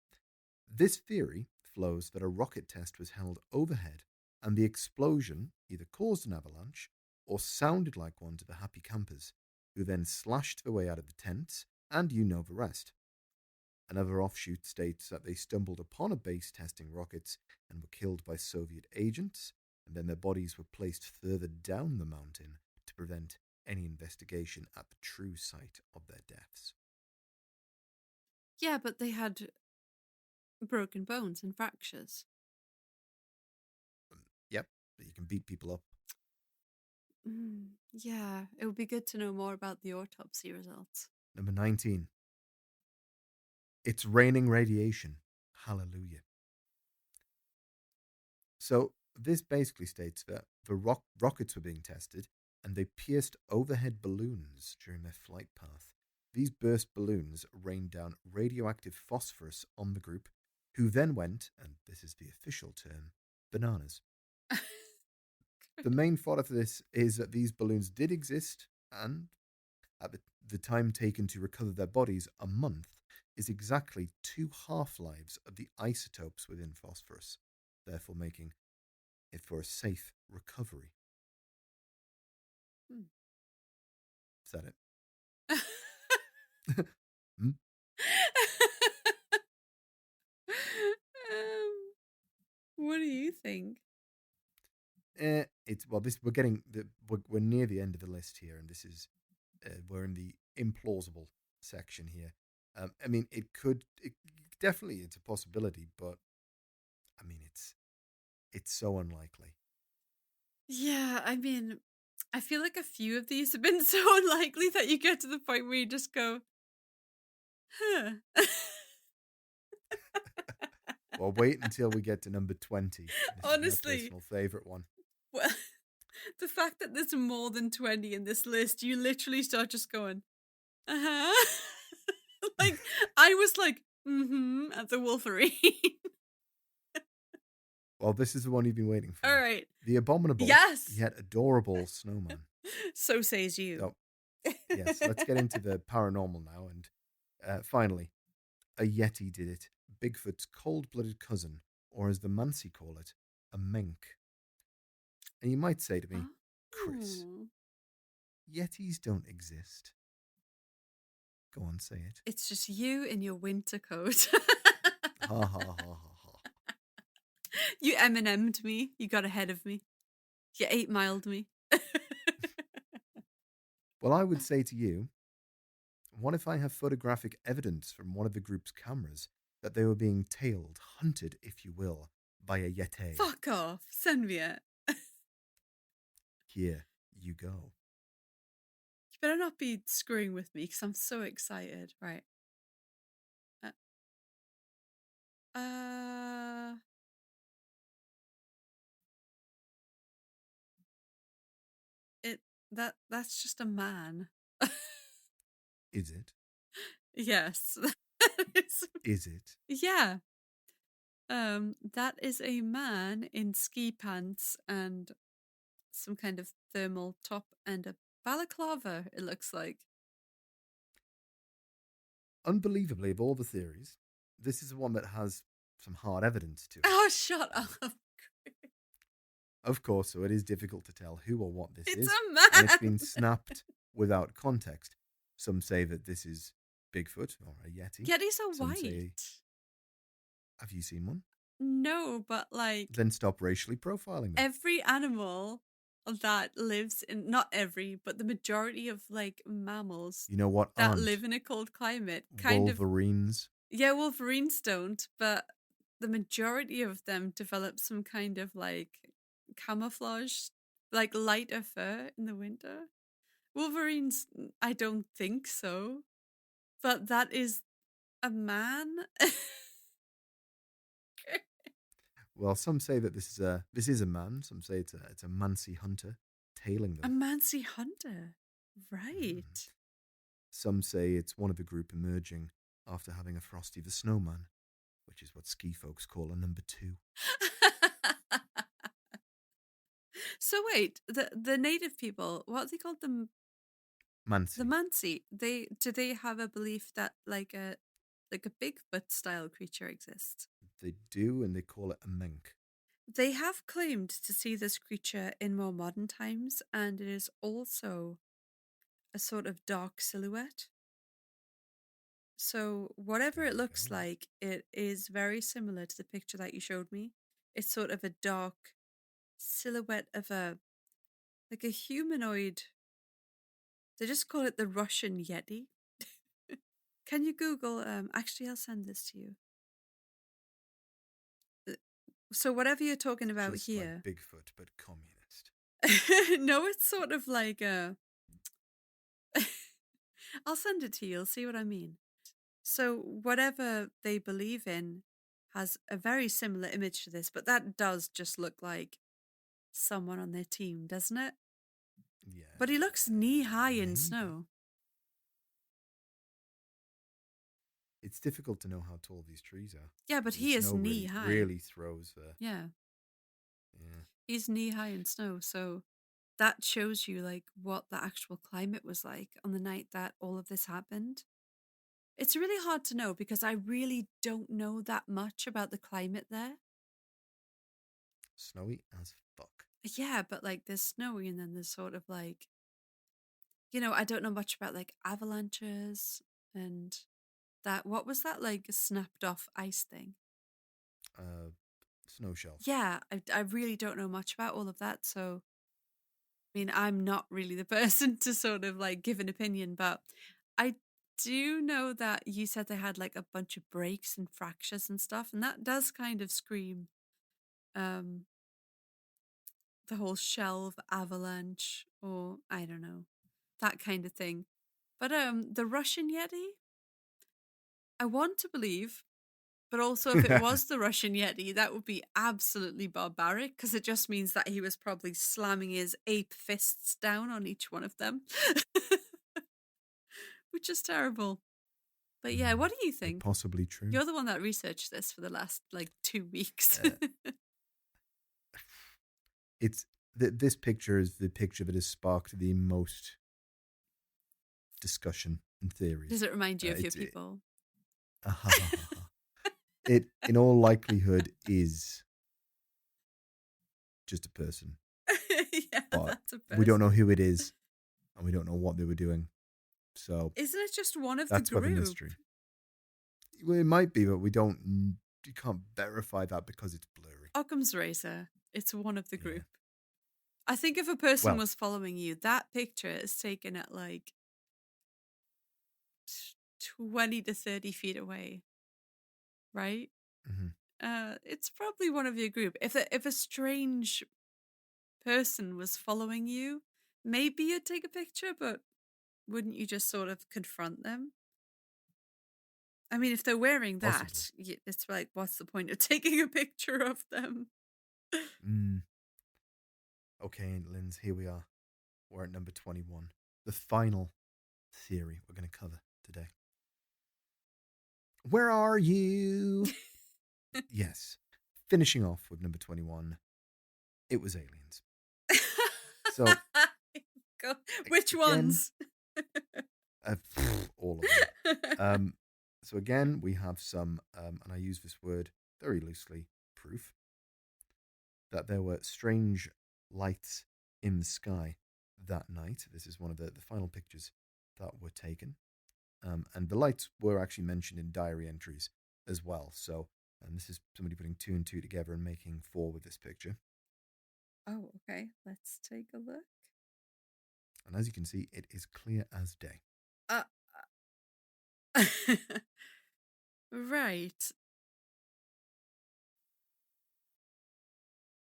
This theory flows that a rocket test was held overhead and the explosion either caused an avalanche or sounded like one to the happy campers, who then slashed their way out of the tents, and you know the rest. Another offshoot states that they stumbled upon a base testing rockets and were killed by Soviet agents, and then their bodies were placed further down the mountain to prevent any investigation at the true site of their deaths. Yeah, but they had broken bones and fractures. Yep, but you can beat people up. Yeah, it would be good to know more about the autopsy results. Number 19. It's raining radiation. Hallelujah. So this basically states that the rockets were being tested and they pierced overhead balloons during their flight path. These burst balloons rained down radioactive phosphorus on the group, who then went, and this is the official term, bananas. The main fodder for this is that these balloons did exist, and at the time taken to recover their bodies, a month, is exactly 2 half-lives of the isotopes within phosphorus, therefore making it for a safe recovery. Is that it? What do you think? We're near the end of the list here, and this is we're in the implausible section here. It's a possibility, but it's so unlikely. Yeah, I feel like a few of these have been so unlikely that you get to the point where you just go, huh. Well, wait until we get to number 20. Honestly, this is my personal favorite one. Well, the fact that there's more than 20 in this list, you literally start just going, like, I was like, at the Wolverine. Well, this is the one you've been waiting for. All right. The abominable, yes, yet adorable snowman. So says you. So, yes, let's get into the paranormal now. And finally, a Yeti did it. Bigfoot's cold-blooded cousin, or as the Mansi call it, a mink. And you might say to me, Chris, Yetis don't exist. Go on, say it. It's just you in your winter coat. Ha ha ha ha ha. You Eminem'd me. You got ahead of me. You 8-miled me. Well, I would say to you, what if I have photographic evidence from one of the group's cameras that they were being tailed, hunted, if you will, by a Yeti? Fuck off. Send me it. Here you go. You better not be screwing with me because I'm so excited. Right. Uh, that's just a man. Is it? Yes. Is it? Yeah. That is a man in ski pants and some kind of thermal top and a balaclava, it looks like. Unbelievably, of all the theories, this is the one that has some hard evidence to it. Oh, shut up. Of course, so it is difficult to tell who or what this It's is. a man. And it's been snapped without context. Some say that this is Bigfoot or a Yeti. Yetis are Some white. say, have you seen one? No, but like Then stop racially profiling them. every animal that lives in, not every, but the majority of like mammals You know what that aren't? live in a cold climate kind Wolverines. Yeah, wolverines don't, but the majority of them develop some kind of like camouflage, like lighter fur in the winter. Wolverines, I don't think so, but that is a man. Well, some say that this is a man. Some say it's a mancy hunter tailing A them. mancy hunter, right? Some say it's one of the group emerging after having a Frosty the Snowman, which is what ski folks call a number 2. So wait, the native people, what are they called? The Mancy. Mansi. Do they have a belief that like a Bigfoot style creature exists? They do, and they call it a menk. They have claimed to see this creature in more modern times, and it is also a sort of dark silhouette. So whatever There it you looks go. like, it is very similar to the picture that you showed me. It's sort of a dark silhouette of a like a humanoid. They just call it the Russian Yeti. Can you Google? Actually, I'll send this to you. So whatever you're talking about Just here, like Bigfoot, but communist. no, it's sort of like a. I'll send it to you. You'll see what I mean. So whatever they believe in has a very similar image to this, but that does just look like someone on their team, doesn't it? Yeah. But he looks knee high in maybe. snow. It's difficult to know how tall these trees are. Yeah, but The he is snow knee high. really throws the. Yeah. Yeah. He's knee high in snow, so that shows you like what the actual climate was like on the night that all of this happened. It's really hard to know because I really don't know that much about the climate there. Snowy as fuck. Yeah, but like there's snowy and then there's sort of like, I don't know much about like avalanches and that. What was that like snapped off ice thing? Snow shelf. Yeah, I really don't know much about all of that. So, I mean, I'm not really the person to sort of like give an opinion, but I do know that you said they had like a bunch of breaks and fractures and stuff, and that does kind of scream um the whole shelf avalanche or I don't know, that kind of thing. But the Russian Yeti, I want to believe, but also if it was the Russian Yeti, that would be absolutely barbaric because it just means that he was probably slamming his ape fists down on each one of them, which is terrible. But yeah, what do you think? Possibly true. You're the one that researched this for the last like 2 weeks. It's this picture is the picture that has sparked the most discussion and theories. Does it remind you of your people? It, in all likelihood, is just a person. Yeah, But that's a person. we don't know who it is, and we don't know what they were doing. So isn't it just one of that's the group? Where the mystery. Well, it might be, but we don't. You can't verify that because it's blurry. Occam's razor. It's one of the group. I think if a person Well, was following you, that picture is taken at like 20 to 30 feet away, right? mhm. It's probably one of your group. If a strange person was following you, maybe you'd take a picture, but wouldn't you just sort of confront them? I mean, if they're wearing Possibly. that, it's like, what's the point of taking a picture of them? Mm. Okay, Linz, here we are. We're at number 21. The final theory we're going to cover today. Where are you? Yes. Finishing off with number 21, it was aliens. So, Go- Which again, ones? all of them. So, again, we have some, and I use this word very loosely, proof that there were strange lights in the sky that night. This is one of the final pictures that were taken. And the lights were actually mentioned in diary entries as well. So, and this is somebody putting two and two together and making four with this picture. Oh, okay. Let's take a look. And as you can see, it is clear as day. Uh, right.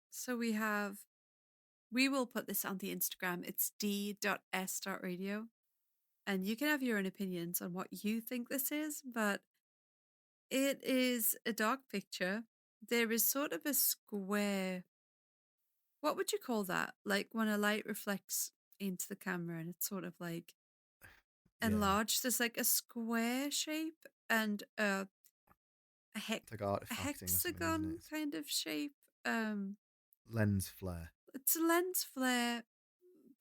So we will put this on the Instagram. It's d.s.radio. And you can have your own opinions on what you think this is, but it is a dog picture. There is sort of a square. What would you call that? Like when a light reflects into the camera and it's sort of like Yeah, enlarged. There's like a square shape and a, it's like a artifacting or something, isn't it? hexagon It's kind of shape. Um, lens flare. it's a lens flare,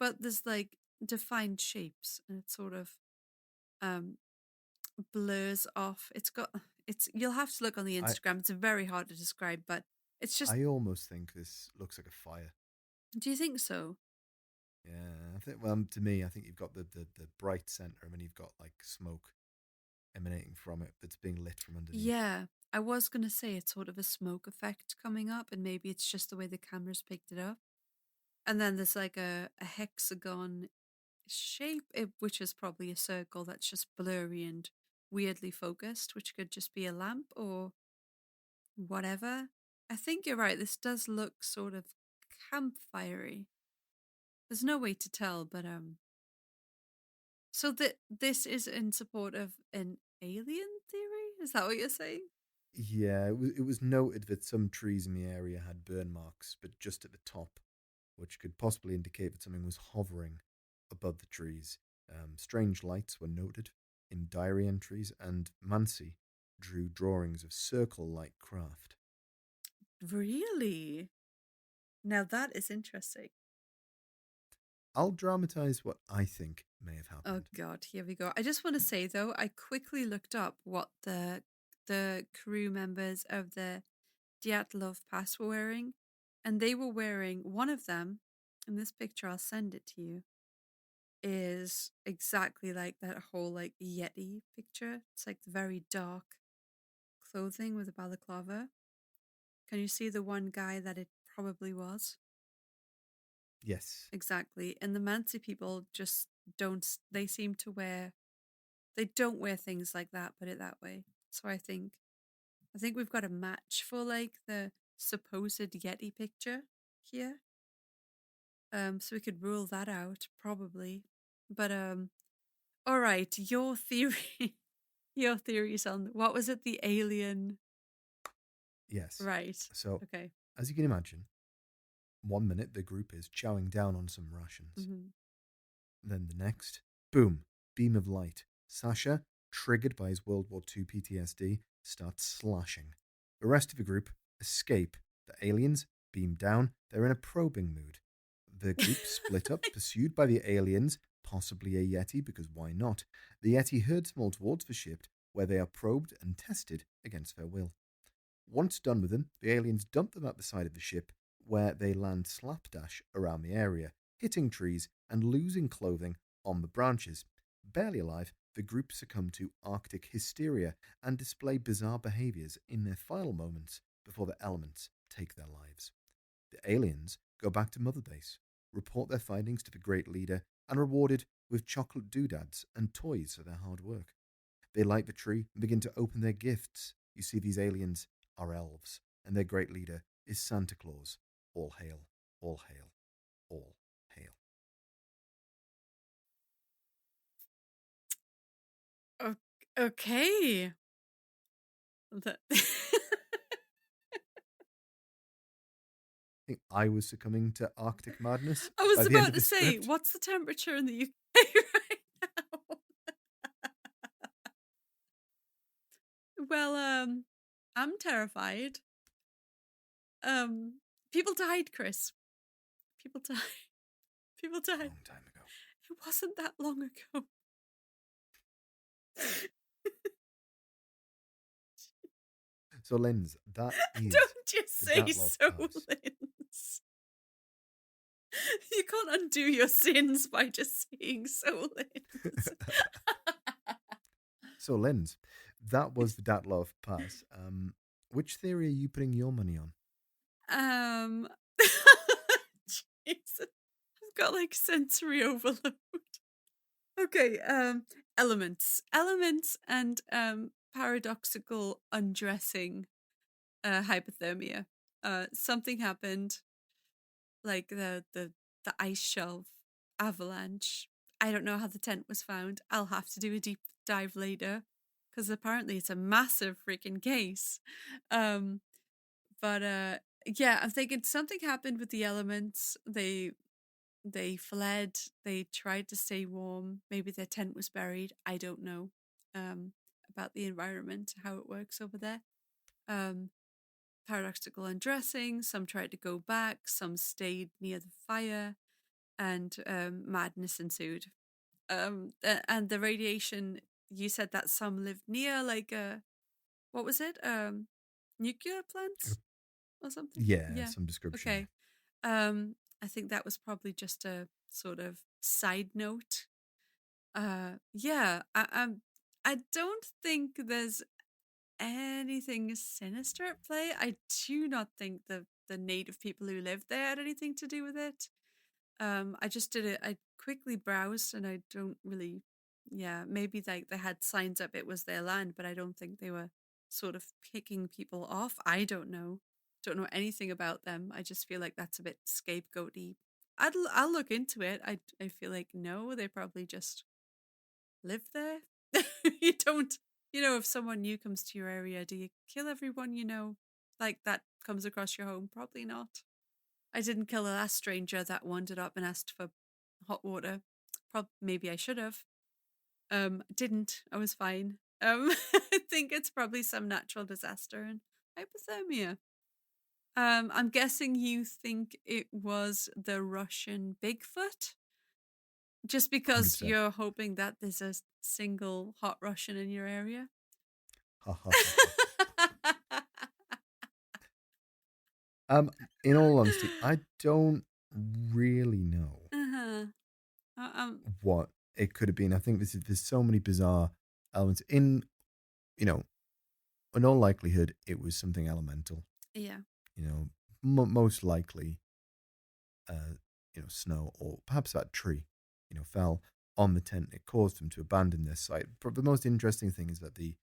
but there's like defined shapes and it sort of um blurs off. It's you'll have to look on the I Instagram. It's very hard to describe, but it's just. I almost think this looks like a fire. Do you think so? Yeah, I think. Well, to me, I think you've got the bright center, and then you've got like smoke emanating from it that's being lit from underneath. Yeah, I was gonna say it's sort of a smoke effect coming up, and maybe it's just the way the cameras picked it up. And then there's like a hexagon shape, which is probably a circle that's just blurry and weirdly focused, which could just be a lamp or whatever. I think you're right. This does look sort of campfirey. There's no way to tell, but so that this is in support of an alien theory? Is that what you're saying? Yeah, it was noted that some trees in the area had burn marks, but just at the top, which could possibly indicate that something was hovering above the trees. Strange lights were noted in diary entries, and Mansi drew drawings of circle-like craft. Really? Now that is interesting. I'll dramatize what I think may have Oh happened. God, here we go. I just want to say though, I quickly looked up what the crew members of the Dyatlov pass were wearing, and they were wearing one of them. In this picture, I'll send it to you. Is exactly like that whole like Yeti picture. It's like very dark clothing with a balaclava. Can you see the one guy that it probably was? Yes, Exactly. And the Mansi people just don't, they seem to wear, they don't wear things like that, put it that way. So I think we've got a match for like the supposed Yeti picture here. So we could rule that out probably. But all right, your theory, your theories on what was it, the alien? yes. Right. So, Okay. as you can imagine, 1 minute the group is chowing down on some rations. Hmm. Then the next, boom, beam of light. Sasha, triggered by his World War II PTSD, starts slashing. The rest of the group escape. The aliens beam down. They're in a probing mood. The group split up, pursued by the aliens, possibly a Yeti, because why not? The Yeti herds them all towards the ship, where they are probed and tested against their will. Once done with them, the aliens dump them out the side of the ship, where they land slapdash around the area, hitting trees and losing clothing on the branches. Barely alive, the group succumb to Arctic hysteria and display bizarre behaviors in their final moments before the elements take their lives. The aliens go back to Mother Base, report their findings to the great leader, and rewarded with chocolate doodads and toys for their hard work. They light the tree and begin to open their gifts. You see, these aliens are elves, and their great leader is Santa Claus. All hail, all hail, all hail. Okay. The- I think I was succumbing to Arctic madness I was by the end about of to the say, script. what's the temperature in the UK right now? Well, I'm terrified. People died, Chris. People died. People A died. long time ago. It wasn't that long ago. So, Linz, that is Don't you the say Dyatlov so, Pass. Linz. You can't undo your sins by just saying so, Linz. So, Linz, that was the Dyatlov Pass. Which theory are you putting your money on? Jesus. I've got like sensory overload. Okay, elements. Elements and paradoxical undressing hypothermia. Something happened, like the ice shelf avalanche. I don't know how the tent was found. I'll have to do a deep dive later because apparently it's a massive freaking case. But yeah, I'm thinking something happened with the elements. They fled. They tried to stay warm. Maybe their tent was buried. I don't know about the environment, how it works over there. Um, paradoxical undressing. Some tried to go back. Some stayed near the fire, and madness ensued. And the radiation. You said that some lived near, like what was it? Nuclear plants or something. Yeah, Yeah. some description. Okay. I think that was probably just a sort of side note. Yeah, I don't think there's anything sinister at play. I do not think the native people who lived there had anything to do with it. I just did it. I quickly browsed, and I don't really. Yeah, maybe like they had signs up it was their land, but I don't think they were sort of picking people off. I don't know. Don't know anything about them. I just feel like that's a bit scapegoaty. I'll look into it. I feel like no, they probably just live there. You don't. You know, if someone new comes to your area, do you kill everyone you know? Like that comes across your home? Probably not. I didn't kill the last stranger that wandered up and asked for hot water. Maybe I should have. Didn't. I was fine. I think it's probably some natural disaster and hypothermia. I'm guessing you think it was the Russian Bigfoot? Just because 100%. you're hoping that there's a single hot Russian in your area? Ha ha ha. In all honesty, I don't really know Uh-huh. what it could have been. I think there's so many bizarre elements in, you know, in all likelihood, it was something elemental. Yeah. You know, most likely, snow or perhaps that tree, fell on the tent. It caused them to abandon their site. But the most interesting thing is that the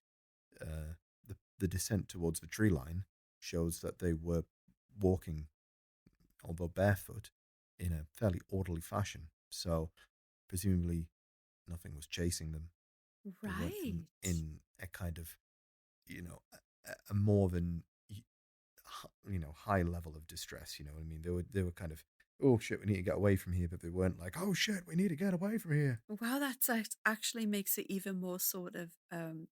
descent towards the tree line shows that they were walking, although barefoot, in a fairly orderly fashion. So presumably nothing was chasing them. They weren't Right. in a kind of, a more than, high level of distress. You know what I mean? They were kind of, oh shit, we need to get away from here, but they weren't like, oh shit, we need to get away from here. Wow, actually makes it even more sort of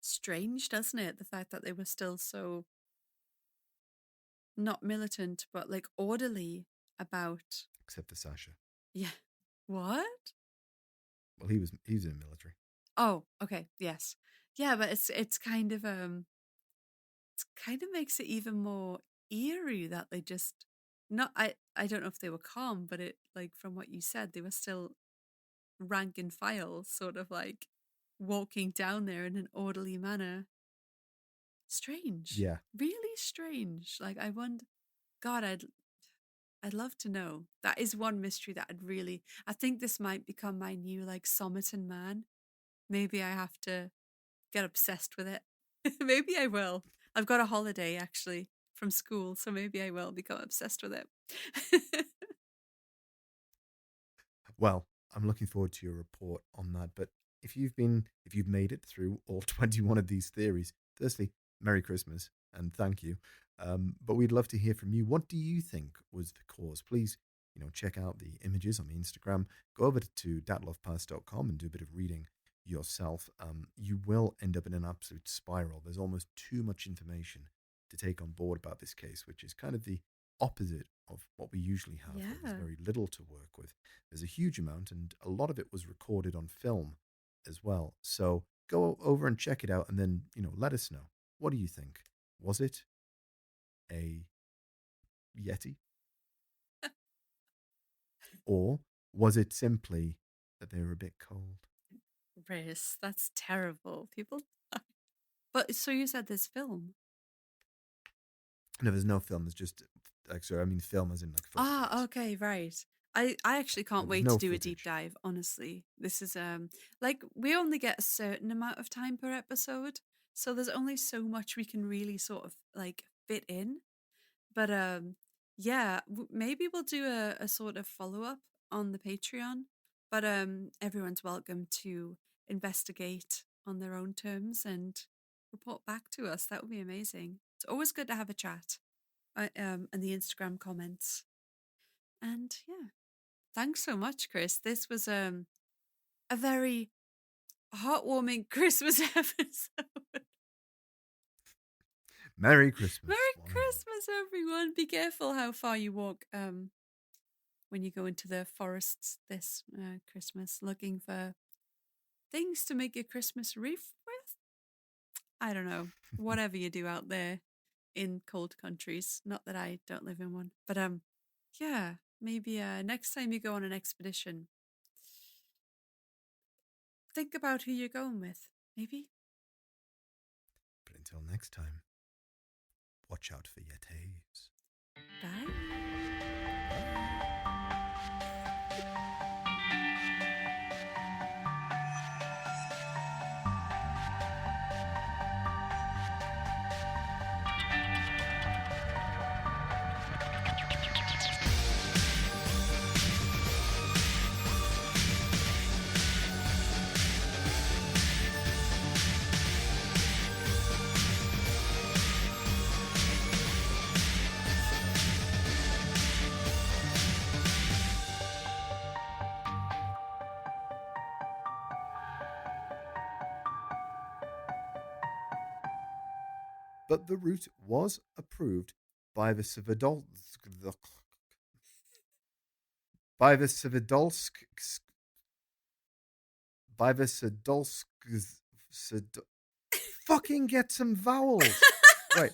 strange, doesn't it? The fact that they were still so not militant, but like orderly about. Except for Sasha. Yeah. What? Well, he was in the military. Oh, okay. Yes. Yeah, but it's kind of makes it even more eerie that they just not I don't know if they were calm, but it like from what you said, they were still rank and file, sort of like walking down there in an orderly manner. Strange. Yeah. Really strange. Like I wonder God, I'd love to know. That is one mystery that I think this might become my new like Somerton man. Maybe I have to get obsessed with it. Maybe I will. I've got a holiday actually from school, so maybe I will become obsessed with it. Well, I'm looking forward to your report on that. But if you've made it through all 21 of these theories, firstly, Merry Christmas and thank you. But we'd love to hear from you. What do you think was the cause? Please, check out the images on the Instagram. Go over to datlovpass.com and do a bit of reading yourself. You will end up in an absolute spiral. There's almost too much information to take on board about this case, which is kind of the opposite of what we usually have. Yeah. There's very little to work with. There's a huge amount, and a lot of it was recorded on film as well. So go over and check it out, and then let us know. What do you think? Was it a Yeti, or was it simply that they were a bit cold? Chris, that's terrible. People die. But so you said this film? No, there's no film. There's just film as in like footage. Ah, okay, right. I actually can't wait to do a deep dive, honestly. This is like we only get a certain amount of time per episode, so there's only so much we can really sort of like fit in. But yeah, maybe we'll do a sort of follow-up on the Patreon. But everyone's welcome to investigate on their own terms and report back to us. That would be amazing. It's always good to have a chat. And the Instagram comments. And yeah, thanks so much, Chris. This was a very heartwarming Christmas episode. Merry Christmas. Merry Christmas, everyone. Be careful how far you walk when you go into the forests this Christmas looking for things to make your Christmas wreath with. I don't know. Whatever you do out there in cold countries. Not that I don't live in one. But yeah, maybe next time you go on an expedition, think about who you're going with, maybe. But until next time, watch out for Yetis. Bye. But the route was approved by the Svidolsk fucking get some vowels. Right.